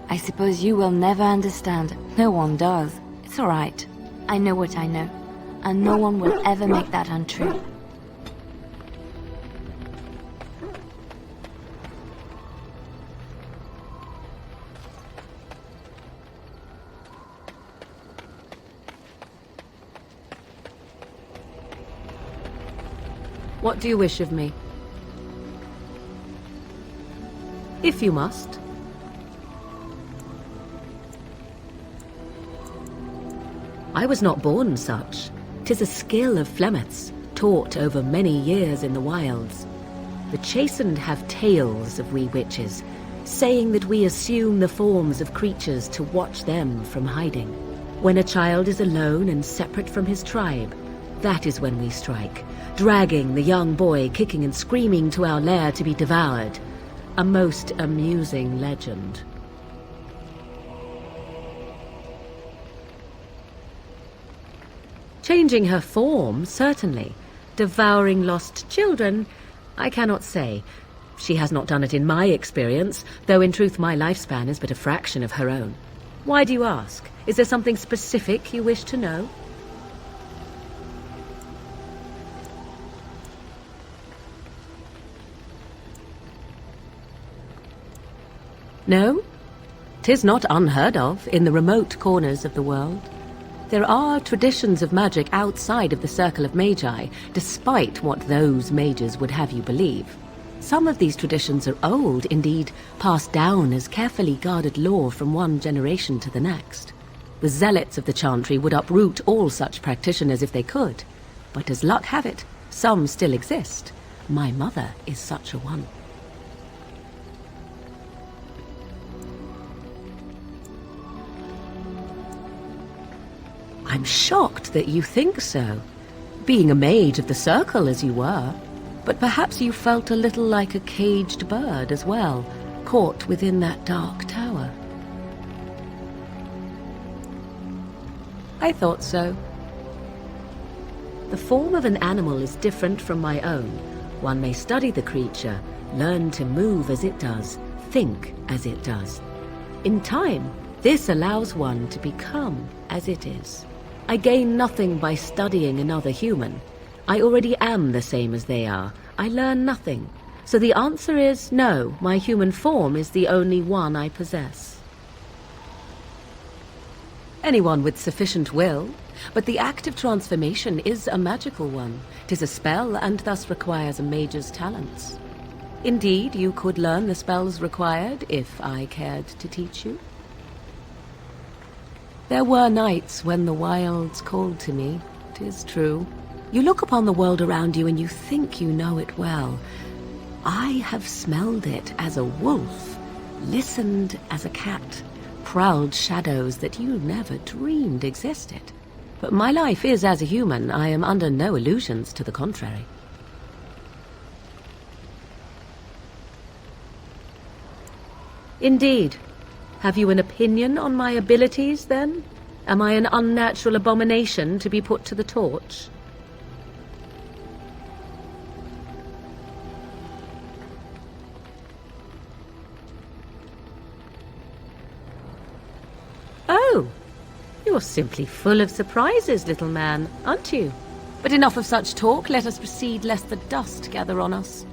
I suppose you will never understand. No one does. It's all right. I know what I know, and no one will ever make that untrue. What do you wish of me? If you must. I was not born such. 'Tis a skill of Flemeth's, taught over many years in the wilds. The chastened have tales of we witches, saying that we assume the forms of creatures to watch them from hiding. When a child is alone and separate from his tribe, that is when we strike, dragging the young boy kicking and screaming to our lair to be devoured. A most amusing legend. Changing her form, certainly. Devouring lost children, I cannot say. She has not done it in my experience, though in truth my lifespan is but a fraction of her own. Why do you ask? Is there something specific you wish to know? No? 'Tis not unheard of in the remote corners of the world. There are traditions of magic outside of the circle of magi, despite what those mages would have you believe. Some of these traditions are old, indeed, passed down as carefully guarded lore from one generation to the next. The zealots of the Chantry would uproot all such practitioners if they could, but as luck have it, some still exist. My mother is such a one. I'm shocked that you think so, being a mage of the circle as you were. But perhaps you felt a little like a caged bird as well, caught within that dark tower. I thought so. The form of an animal is different from my own. One may study the creature, learn to move as it does, think as it does. In time, this allows one to become as it is. I gain nothing by studying another human. I already am the same as they are. I learn nothing. So the answer is no, my human form is the only one I possess. Anyone with sufficient will, but the act of transformation is a magical one. 'Tis a spell and thus requires a mage's talents. Indeed, you could learn the spells required if I cared to teach you. There were nights when the wilds called to me, 'tis true. You look upon the world around you and you think you know it well. I have smelled it as a wolf, listened as a cat, prowled shadows that you never dreamed existed. But my life is as a human. I am under no illusions to the contrary. Indeed. Have you an opinion on my abilities, then? Am I an unnatural abomination to be put to the torch? You're simply full of surprises, little man, aren't you? But enough of such talk. Let us proceed, lest the dust gather on us.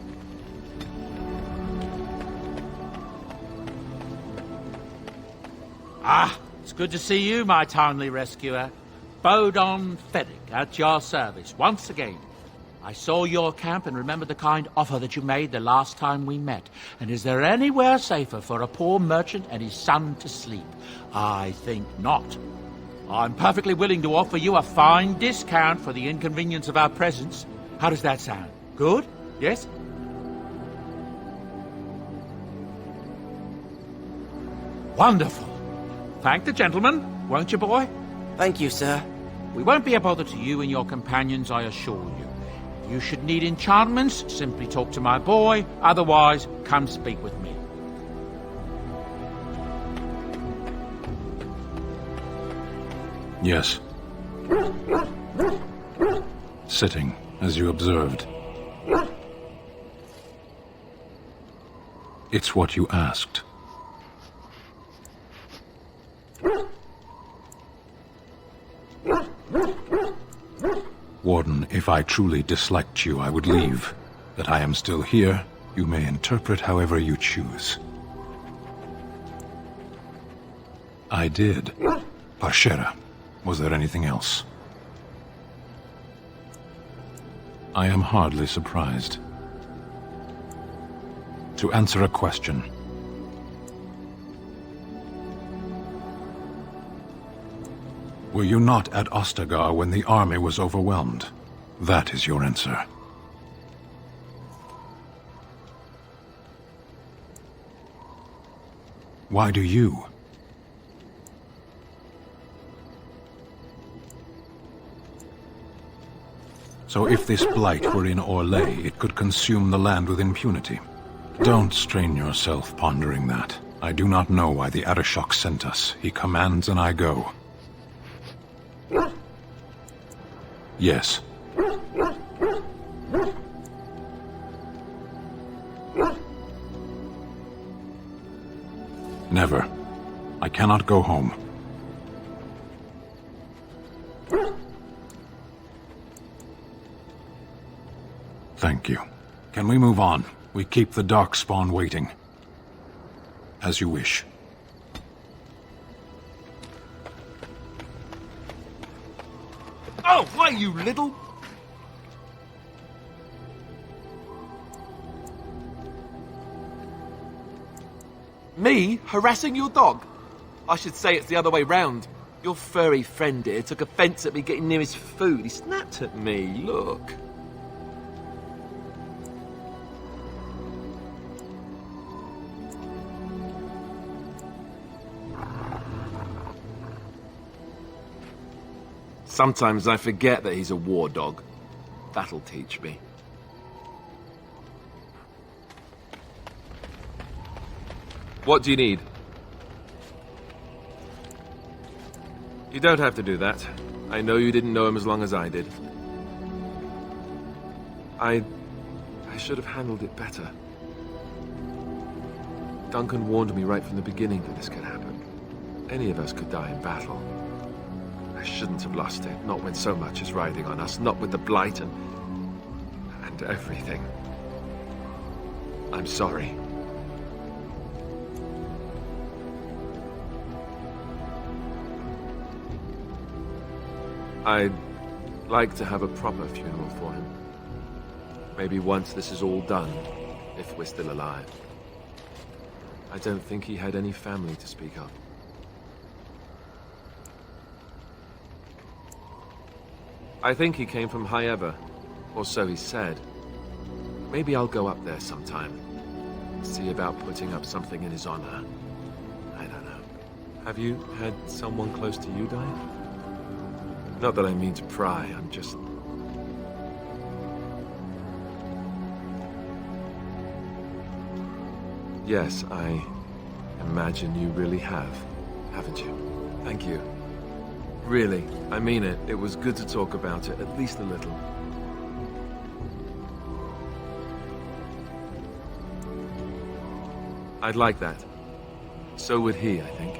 Ah, it's good to see you, my timely rescuer. Bodon Feddick, at your service, once again. I saw your camp and remembered the kind offer that you made the last time we met. And is there anywhere safer for a poor merchant and his son to sleep? I think not. I'm perfectly willing to offer you a fine discount for the inconvenience of our presence. How does that sound? Good? Yes? Wonderful. Thank the gentleman, won't you, boy? Thank you, sir. We won't be a bother to you and your companions, I assure you. If you should need enchantments, simply talk to my boy. Otherwise, come speak with me. Yes. Sitting, as you observed. It's what you asked. Warden, if I truly disliked you, I would leave. That I am still here, you may interpret however you choose. I did. Parshera. Was there anything else? I am hardly surprised. To answer a question. Were you not at Ostagar when the army was overwhelmed? That is your answer. Why do you? So if this blight were in Orlais, it could consume the land with impunity. Don't strain yourself pondering that. I do not know why the Arishok sent us. He commands and I go. Yes. Never. I cannot go home. Thank you. Can we move on? We keep the Darkspawn waiting. As you wish. Oh, why, you little... Me harassing your dog? I should say it's the other way round. Your furry friend here took offence at me getting near his food. He snapped at me, look. Sometimes I forget that he's a war dog. That'll teach me. What do you need? You don't have to do that. I know you didn't know him as long as I did. I should have handled it better. Duncan warned me right from the beginning that this could happen. Any of us could die in battle. I shouldn't have lost it, not when so much is riding on us, not with the blight and everything. I'm sorry. I'd like to have a proper funeral for him. Maybe once this is all done, if we're still alive. I don't think he had any family to speak of. I think he came from High Ever, or so he said. Maybe I'll go up there sometime. See about putting up something in his honor. I don't know. Have you had someone close to you die? Not that I mean to pry, I'm just... Yes, I imagine you really have, haven't you? Thank you. Really, I mean it. It was good to talk about it, at least a little. I'd like that. So would he, I think.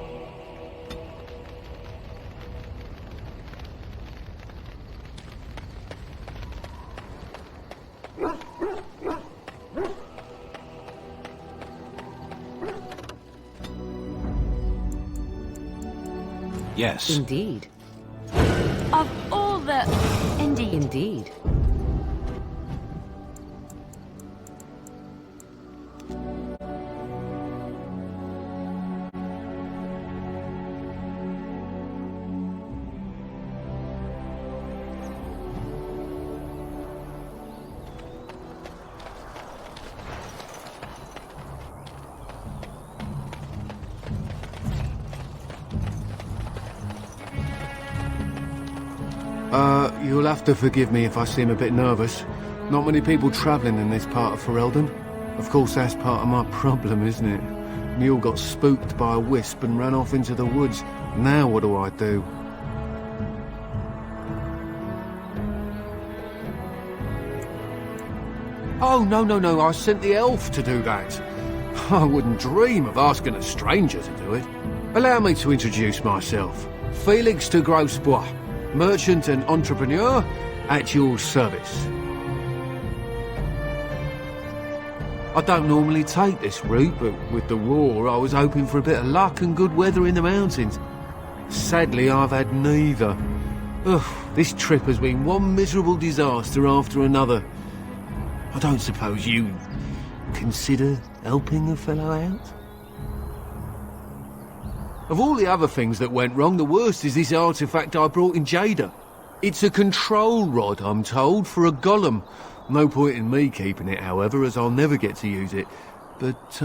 Yes. Indeed. Of all the... Indeed. Indeed. You'll have to forgive me if I seem a bit nervous. Not many people travelling in this part of Ferelden. Of course, that's part of my problem, isn't it? Mule got spooked by a wisp and ran off into the woods. Now what do I do? Oh, no, I sent the elf to do that. I wouldn't dream of asking a stranger to do it. Allow me to introduce myself. Felix de Grosbois, merchant and entrepreneur at your service. I don't normally take this route, but with the war, I was hoping for a bit of luck and good weather in the mountains. Sadly, I've had neither. Ugh, this trip has been one miserable disaster after another. I don't suppose you consider helping a fellow out? Of all the other things that went wrong, the worst is this artifact I brought in Jada. It's a control rod, I'm told, for a golem. No point in me keeping it, however, as I'll never get to use it. But,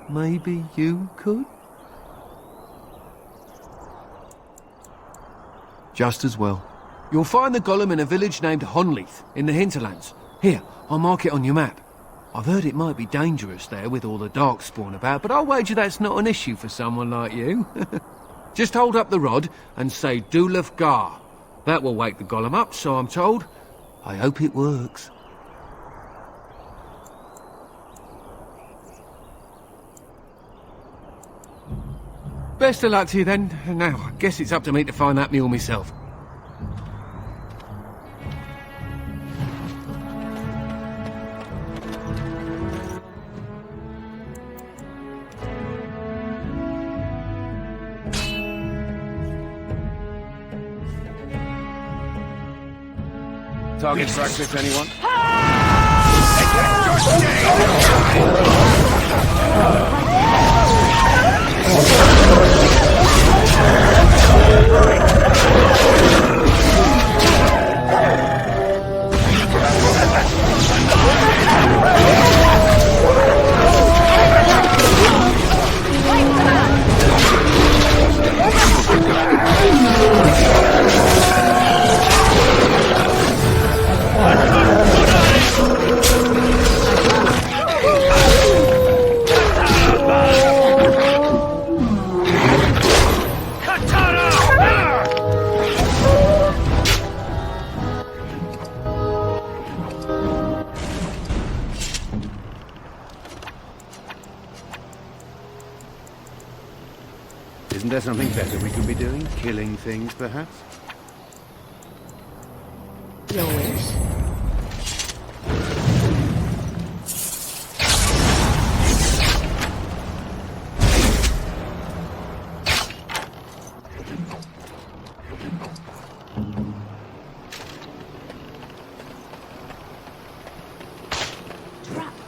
maybe you could? Just as well. You'll find the golem in a village named Honleith, in the hinterlands. Here, I'll mark it on your map. I've heard it might be dangerous there with all the darkspawn about, but I'll wager that's not an issue for someone like you. Just hold up the rod and say Dulaf Gar. That will wake the golem up, so I'm told. I hope it works. Best of luck to you then. Now, I guess it's up to me to find that mule myself. Target practice, anyone? Isn't there something better we could be doing? Killing things, perhaps? Your wish.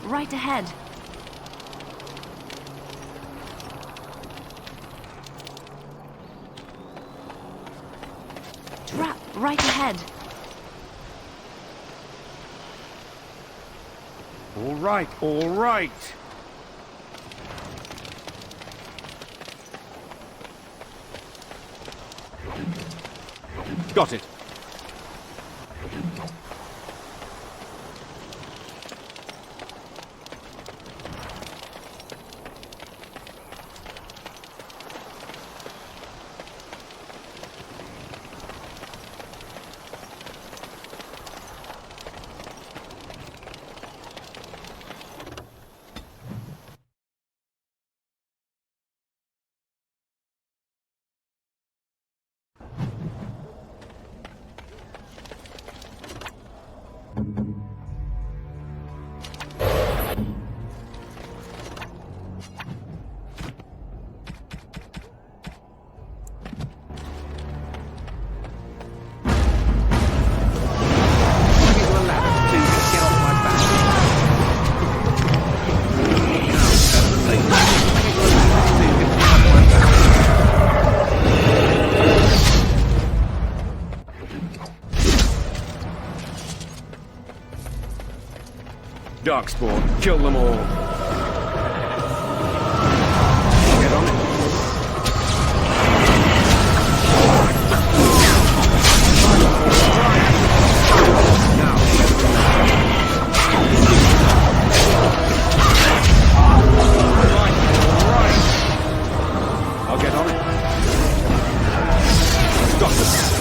Right ahead. Trap right ahead. All right, all right. Got it. Darkspawn. Kill them all. Get on it. I'll get on it. Stop this.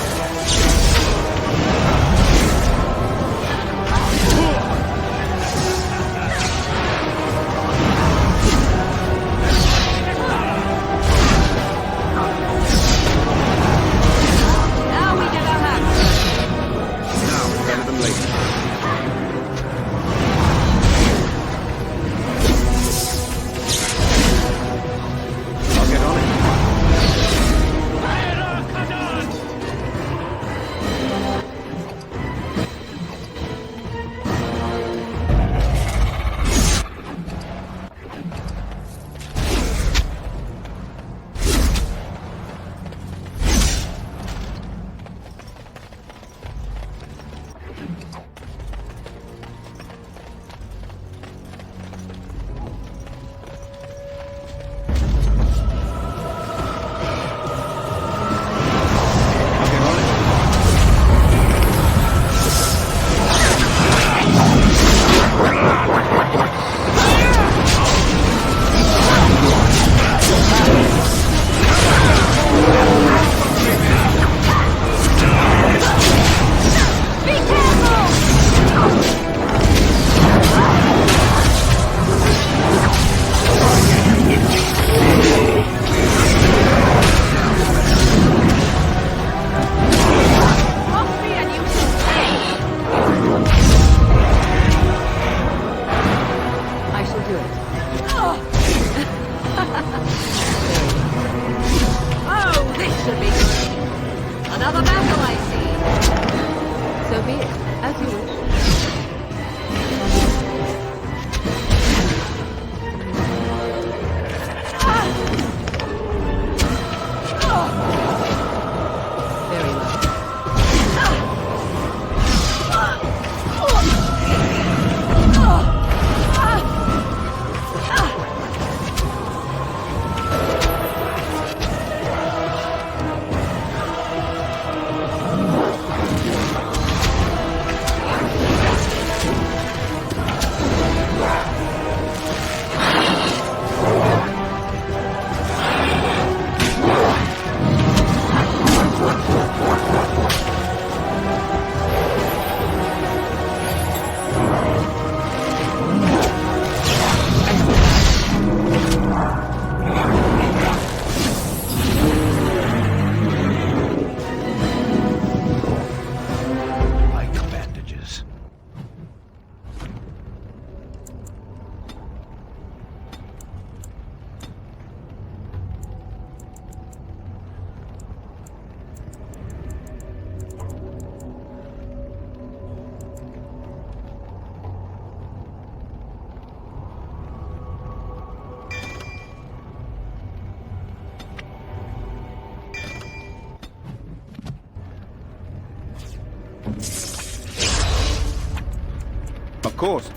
Of course.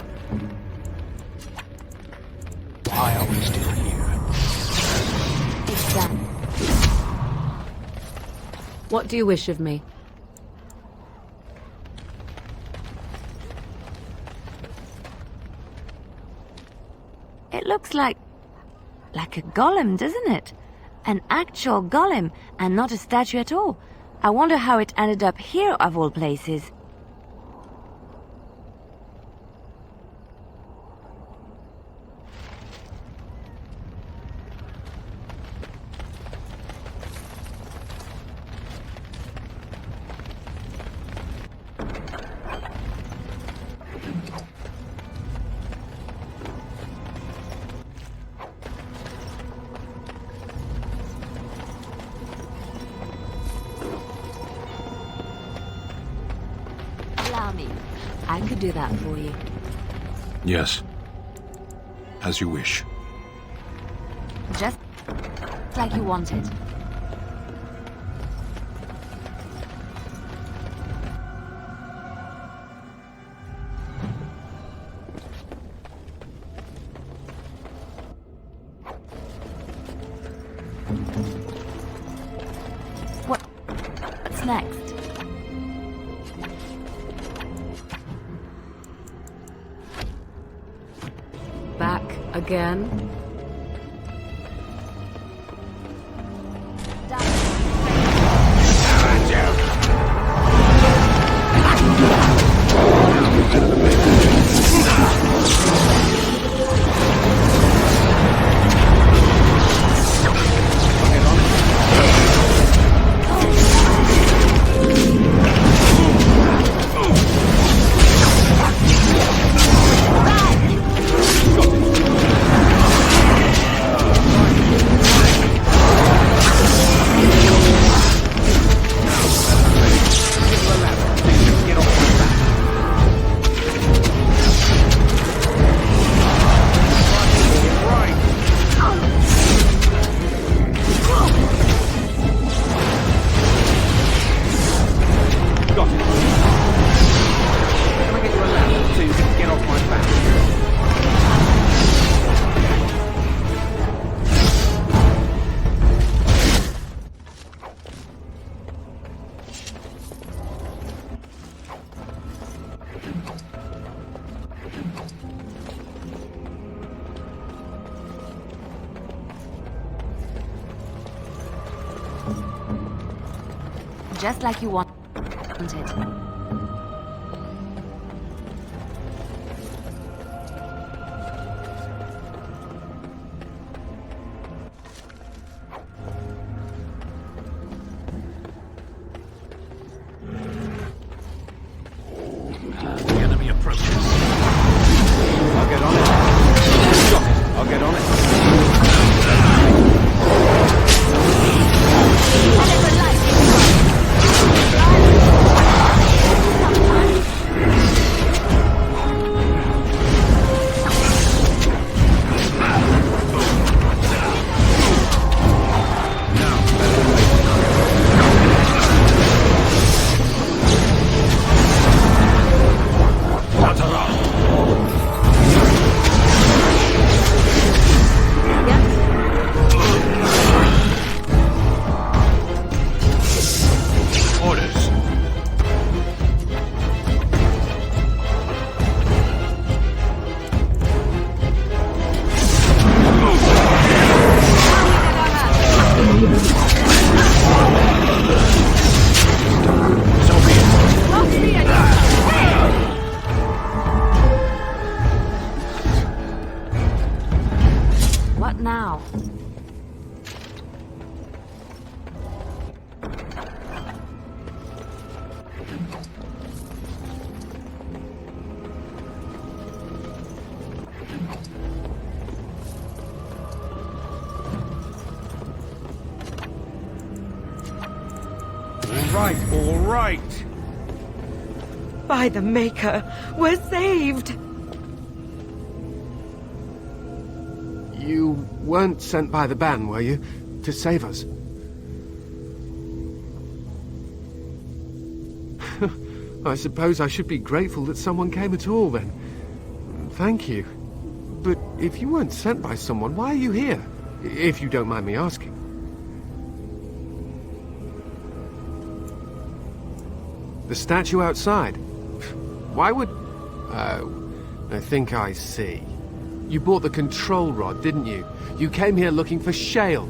Why are we still here? It's done. What do you wish of me? It looks like a golem, doesn't it? An actual golem, and not a statue at all. I wonder how it ended up here, of all places. Allow me. I could do that for you. Yes. As you wish. Just like you wanted. next? Back again? Just like you wanted. The enemy approaches. I'll get on it. Got it. I'll get on it. What now? All right. By the Maker, we're saved! You weren't sent by the ban, were you? To save us? I suppose I should be grateful that someone came at all, then. Thank you. But if you weren't sent by someone, why are you here? If you don't mind me asking. The statue outside? Why would... Oh, I think I see. You bought the control rod, didn't you? You came here looking for Shale.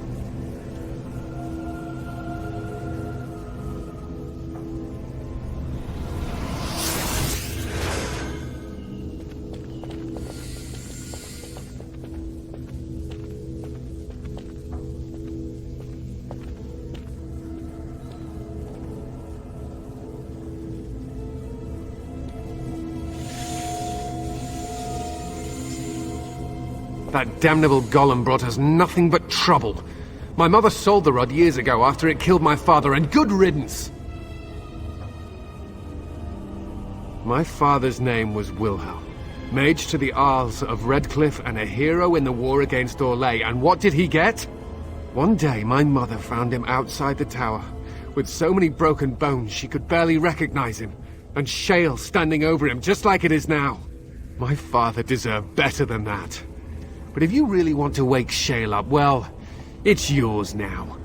That damnable golem brought us nothing but trouble. My mother sold the rod years ago after it killed my father, and good riddance! My father's name was Wilhelm, mage to the Arls of Redcliffe and a hero in the war against Orlais, and what did he get? One day my mother found him outside the tower, with so many broken bones she could barely recognize him, and Shale standing over him just like it is now. My father deserved better than that. But if you really want to wake Shale up, well, it's yours now.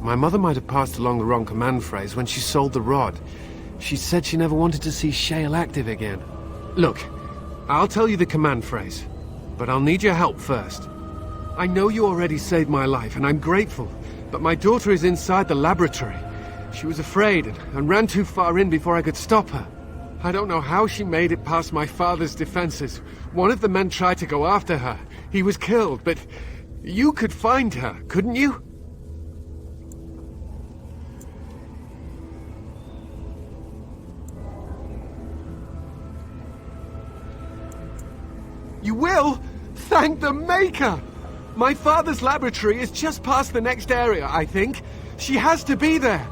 My mother might have passed along the wrong command phrase when she sold the rod. She said she never wanted to see Shale active again. Look, I'll tell you the command phrase, but I'll need your help first. I know you already saved my life, and I'm grateful, but my daughter is inside the laboratory. She was afraid and ran too far in before I could stop her. I don't know how she made it past my father's defenses. One of the men tried to go after her. He was killed, but you could find her, couldn't you? You will? Thank the Maker! My father's laboratory is just past the next area, I think. She has to be there.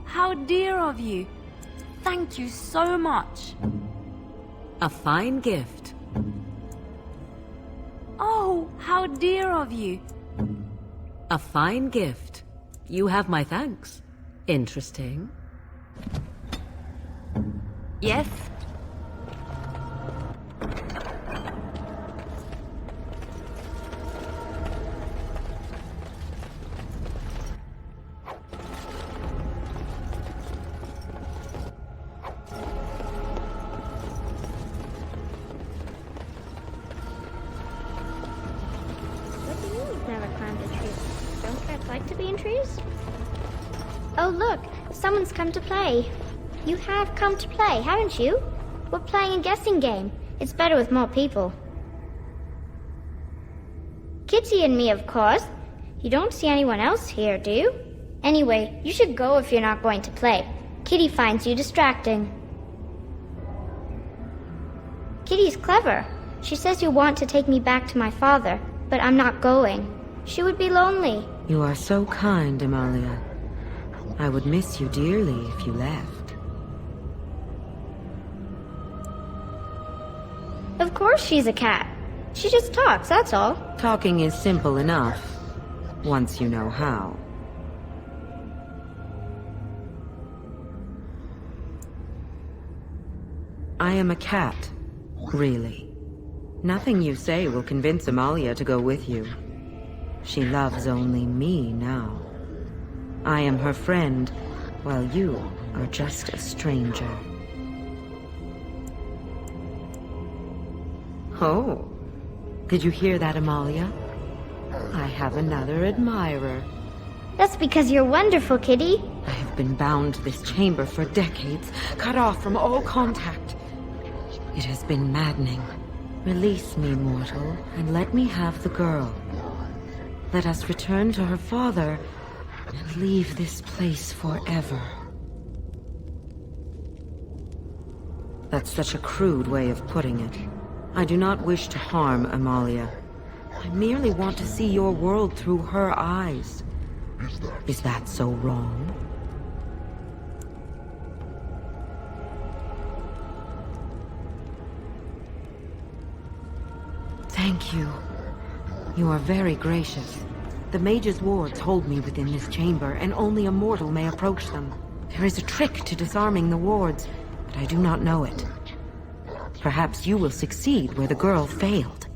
How dear of you. Thank you so much. A fine gift. Oh, how dear of you. A fine gift. You have my thanks. Interesting. Yes? Oh look, someone's come to play. You have come to play, haven't you? We're playing a guessing game. It's better with more people. Kitty and me, of course. You don't see anyone else here, do you? Anyway, you should go if you're not going to play. Kitty finds you distracting. Kitty's clever. She says you want to take me back to my father, but I'm not going. She would be lonely. You are so kind, Amalia. I would miss you dearly if you left. Of course she's a cat. She just talks, that's all. Talking is simple enough, once you know how. I am a cat, really. Nothing you say will convince Amalia to go with you. She loves only me now. I am her friend, while you are just a stranger. Oh, did you hear that, Amalia? I have another admirer. That's because you're wonderful, Kitty. I have been bound to this chamber for decades, cut off from all contact. It has been maddening. Release me, mortal, and let me have the girl. Let us return to her father and leave this place forever. That's such a crude way of putting it. I do not wish to harm Amalia. I merely want to see your world through her eyes. Is that so wrong? Thank you. You are very gracious. The mage's wards hold me within this chamber, and only a mortal may approach them. There is a trick to disarming the wards, but I do not know it. Perhaps you will succeed where the girl failed.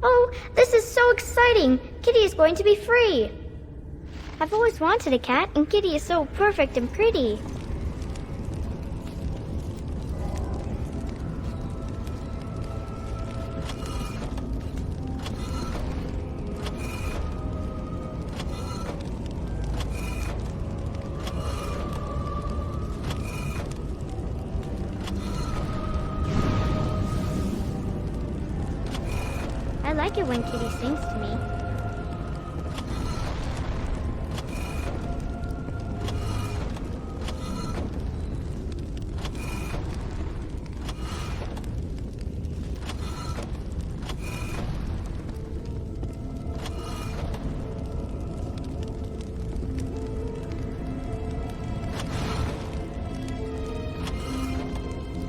Oh, this is so exciting! Kitty is going to be free! I've always wanted a cat, and Kitty is so perfect and pretty. like it when Kitty sings to me.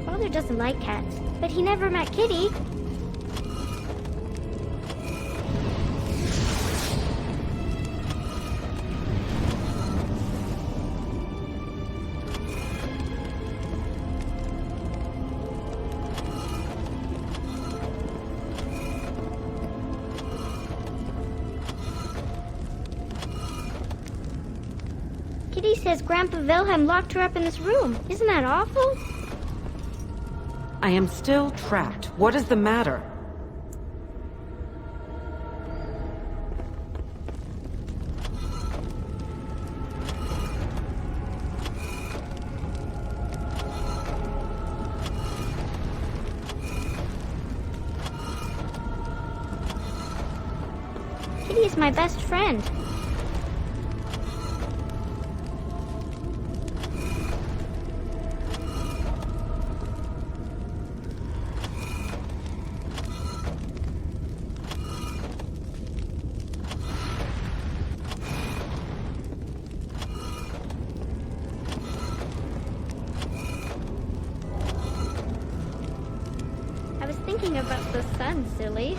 Father doesn't like cats, but he never met Kitty. Kitty says Grandpa Wilhelm locked her up in this room. Isn't that awful? I am still trapped. What is the matter? Kitty is my best friend. I was thinking about the sun, silly.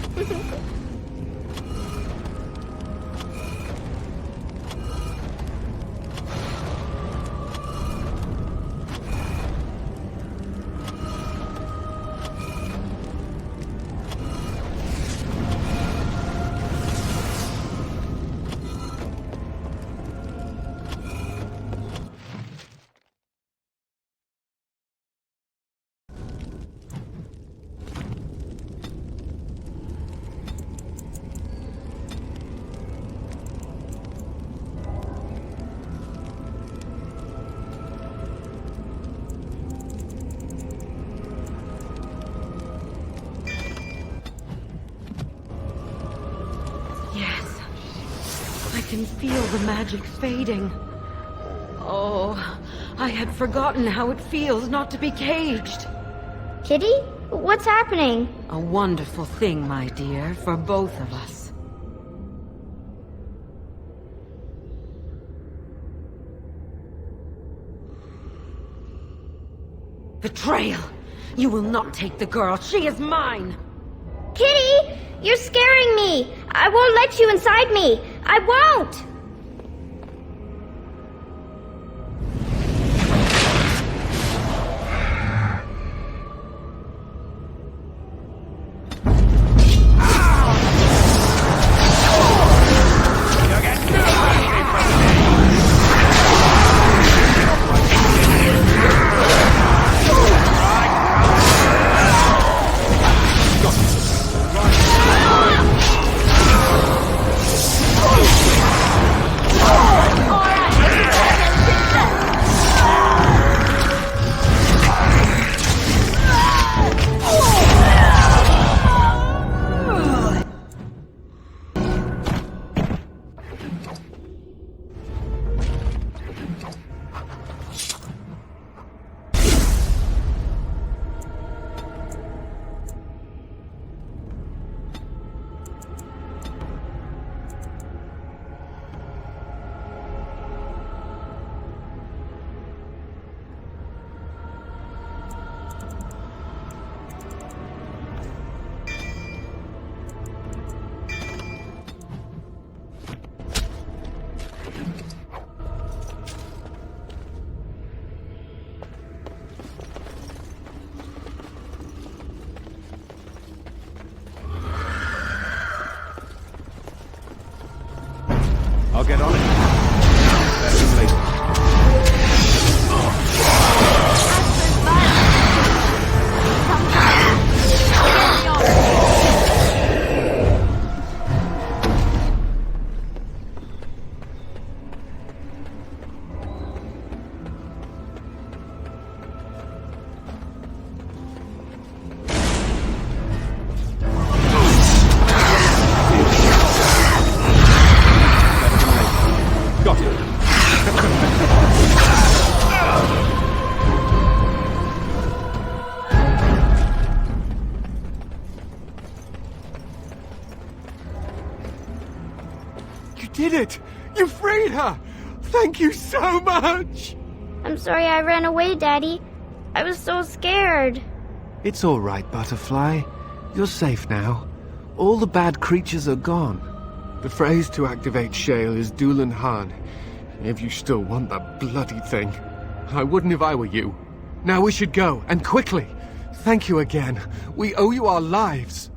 I can feel the magic fading. Oh, I had forgotten how it feels not to be caged. Kitty? What's happening? A wonderful thing, my dear, for both of us. Betrayal! You will not take the girl. She is mine! Kitty! You're scaring me! I won't let you inside me! I won't! I'll get on it. Better later. did it! You freed her! Thank you so much! I'm sorry I ran away, Daddy. I was so scared. It's all right, Butterfly. You're safe now. All the bad creatures are gone. The phrase to activate Shale is Dulan Han. If you still want that bloody thing. I wouldn't if I were you. Now we should go, and quickly. Thank you again. We owe you our lives.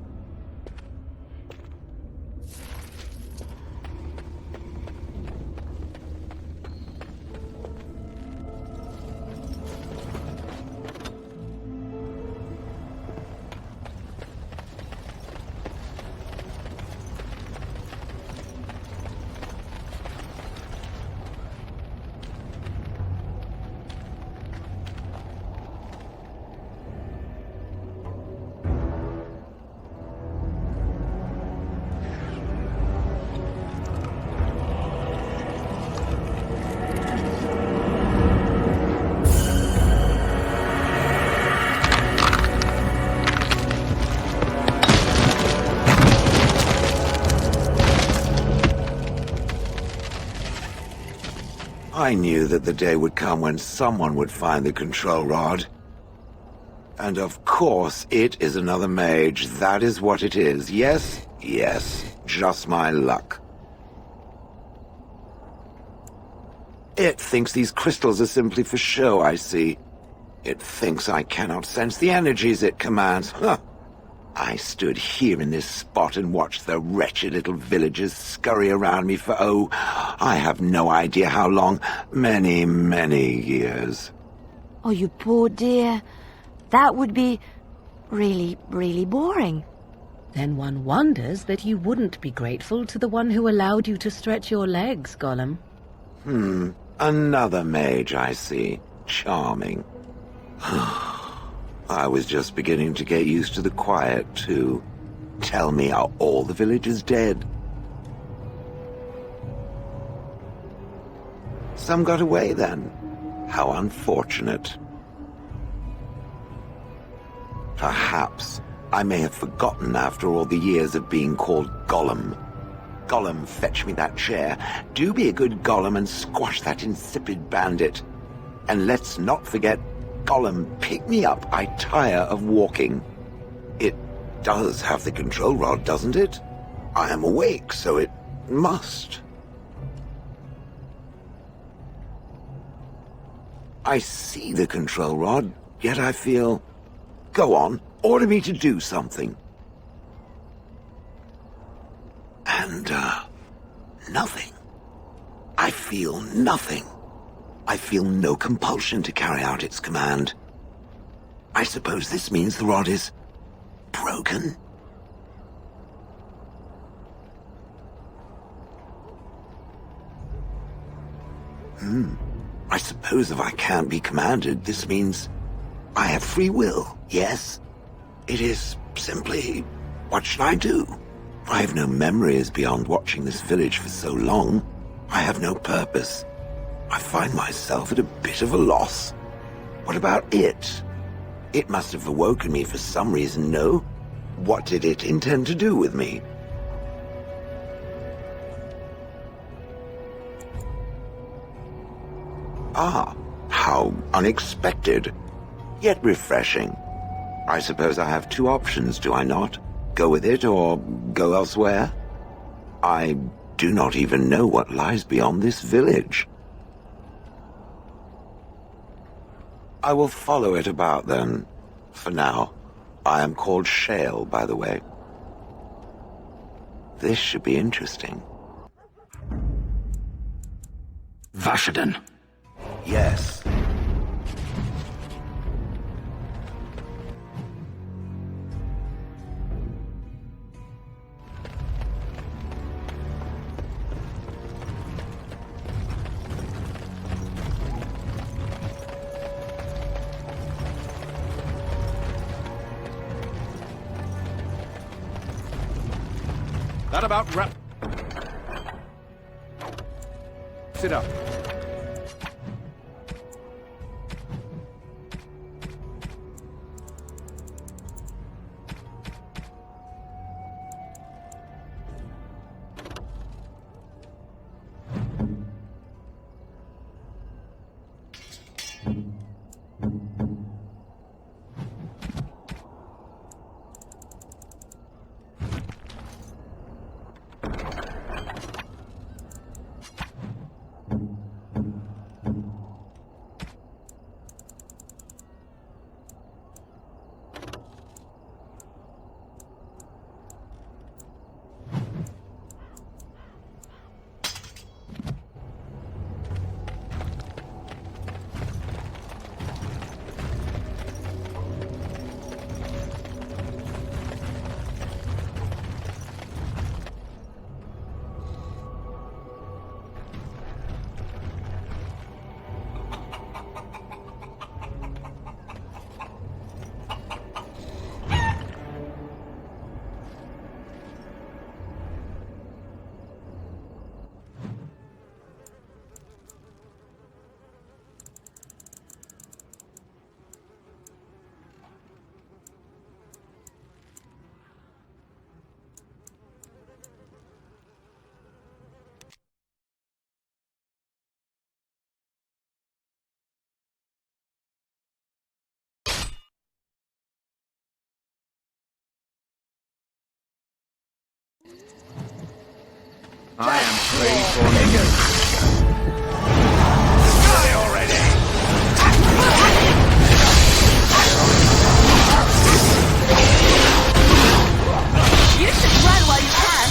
I knew that the day would come when someone would find the control rod. And of course, it is another mage. That is what it is. Yes, yes. Just my luck. It thinks these crystals are simply for show, I see. It thinks I cannot sense the energies it commands. Huh. I stood here in this spot and watched the wretched little villagers scurry around me for, oh, I have no idea how long. Many, many years. Oh, you poor dear. That would be really, really boring. Then one wonders that you wouldn't be grateful to the one who allowed you to stretch your legs, Gollum. Another mage, I see. Charming. I was just beginning to get used to the quiet, too. Tell me, are all the villagers dead? Some got away, then. How unfortunate. Perhaps I may have forgotten after all the years of being called Gollum. Gollum, fetch me that chair. Do be a good Gollum and squash that insipid bandit. And let's not forget, Gollum, pick me up. I tire of walking. It does have the control rod, doesn't it? I am awake, so it must. I see the control rod, yet I feel... Go on, order me to do something. And, nothing. I feel nothing. I feel no compulsion to carry out its command. I suppose this means the rod is broken. I suppose if I can't be commanded, this means I have free will, yes? It is simply, what should I do? I have no memories beyond watching this village for so long. I have no purpose. I find myself at a bit of a loss. What about it? It must have awoken me for some reason, no? What did it intend to do with me? Ah, how unexpected. Yet refreshing. I suppose I have two options, do I not? Go with it or go elsewhere? I do not even know what lies beyond this village. I will follow it about then. For now. I am called Shale, by the way. This should be interesting. Vashaden. Yes. That about wrap. Sit up. I am free for niggas. Die already! You should run while you can.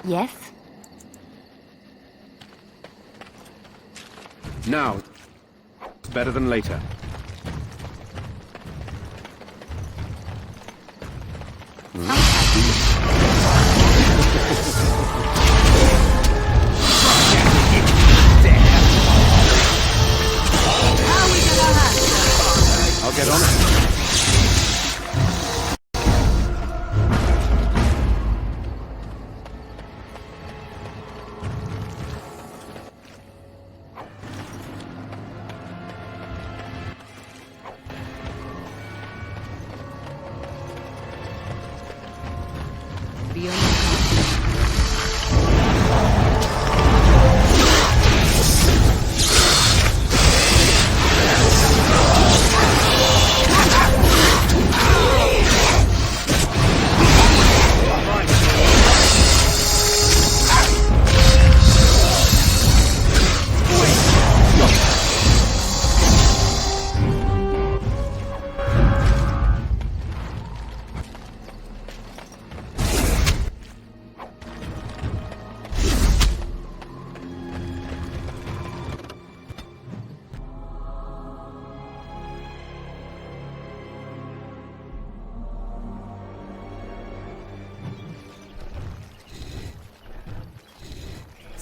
Yes? Now, it's better than later. I'll get on it.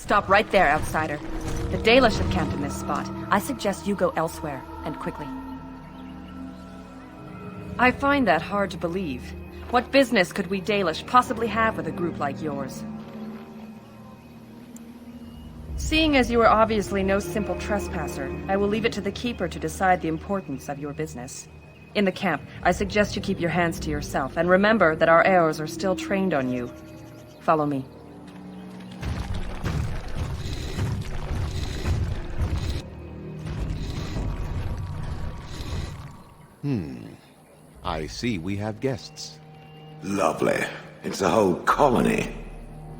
Stop right there, outsider. The Dalish have camped in this spot. I suggest you go elsewhere, and quickly. I find that hard to believe. What business could we Dalish possibly have with a group like yours? Seeing as you are obviously no simple trespasser, I will leave it to the Keeper to decide the importance of your business. In the camp, I suggest you keep your hands to yourself, and remember that our arrows are still trained on you. Follow me. I see we have guests. Lovely. It's a whole colony.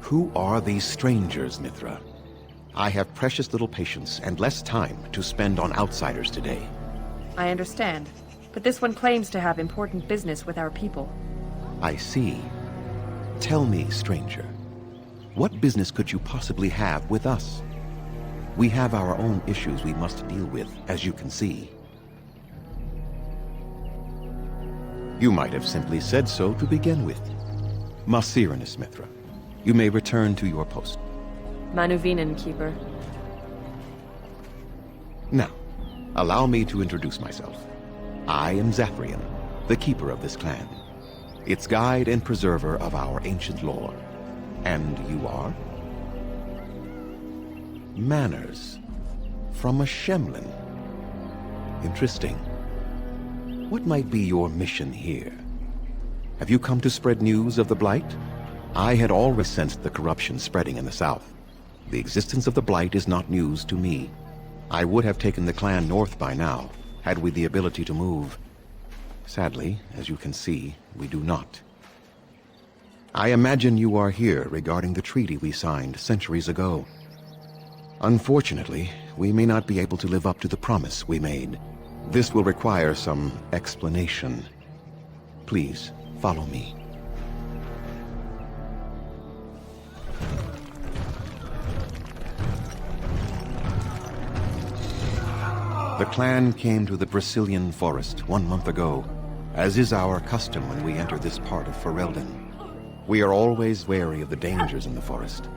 Who are these strangers, Mithra? I have precious little patience and less time to spend on outsiders today. I understand, but this one claims to have important business with our people. I see. Tell me, stranger, what business could you possibly have with us? We have our own issues we must deal with, as you can see. You might have simply said so to begin with. Masiranus, Mithra. You may return to your post. Manuvinen, Keeper. Now, allow me to introduce myself. I am Zafrian, the keeper of this clan, its guide and preserver of our ancient lore. And you are? Manners. From a Shemlin. Interesting. What might be your mission here? Have you come to spread news of the Blight? I had always sensed the corruption spreading in the south. The existence of the Blight is not news to me. I would have taken the clan north by now, had we the ability to move. Sadly, as you can see, we do not. I imagine you are here regarding the treaty we signed centuries ago. Unfortunately, we may not be able to live up to the promise we made. This will require some explanation. Please, follow me. The clan came to the Brazilian forest 1 month ago, as is our custom when we enter this part of Ferelden. We are always wary of the dangers in the forest,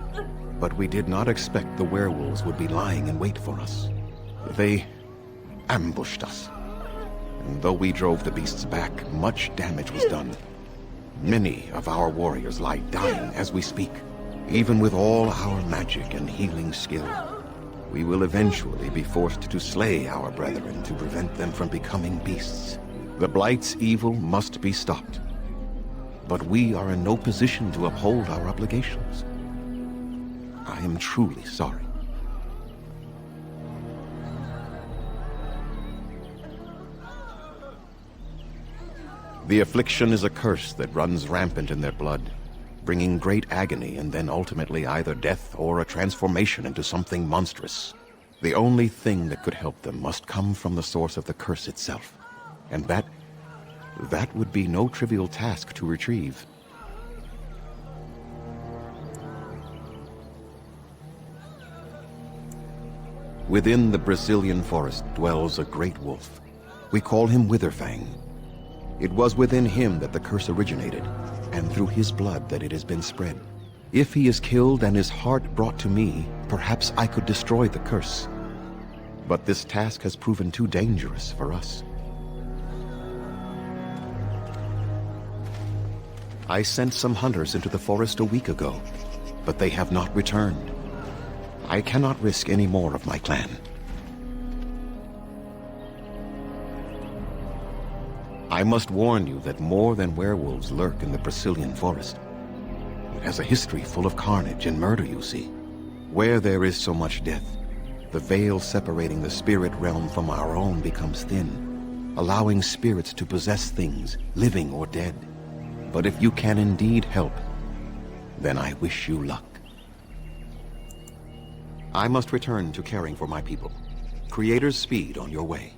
but we did not expect the werewolves would be lying in wait for us. They ambushed us, and though we drove the beasts back, much damage was done. Many of our warriors lie dying as we speak, even with all our magic and healing skill. We will eventually be forced to slay our brethren to prevent them from becoming beasts. The Blight's evil must be stopped. But we are in no position to uphold our obligations. I am truly sorry. The affliction is a curse that runs rampant in their blood, bringing great agony and then ultimately either death or a transformation into something monstrous. The only thing that could help them must come from the source of the curse itself. And that would be no trivial task to retrieve. Within the Brazilian forest dwells a great wolf. We call him Witherfang. It was within him that the curse originated, and through his blood that it has been spread. If he is killed and his heart brought to me, perhaps I could destroy the curse. But this task has proven too dangerous for us. I sent some hunters into the forest a week ago, but they have not returned. I cannot risk any more of my clan. I must warn you that more than werewolves lurk in the Brazilian forest. It has a history full of carnage and murder, you see. Where there is so much death, the veil separating the spirit realm from our own becomes thin, allowing spirits to possess things, living or dead. But if you can indeed help, then I wish you luck. I must return to caring for my people. Creator's speed on your way.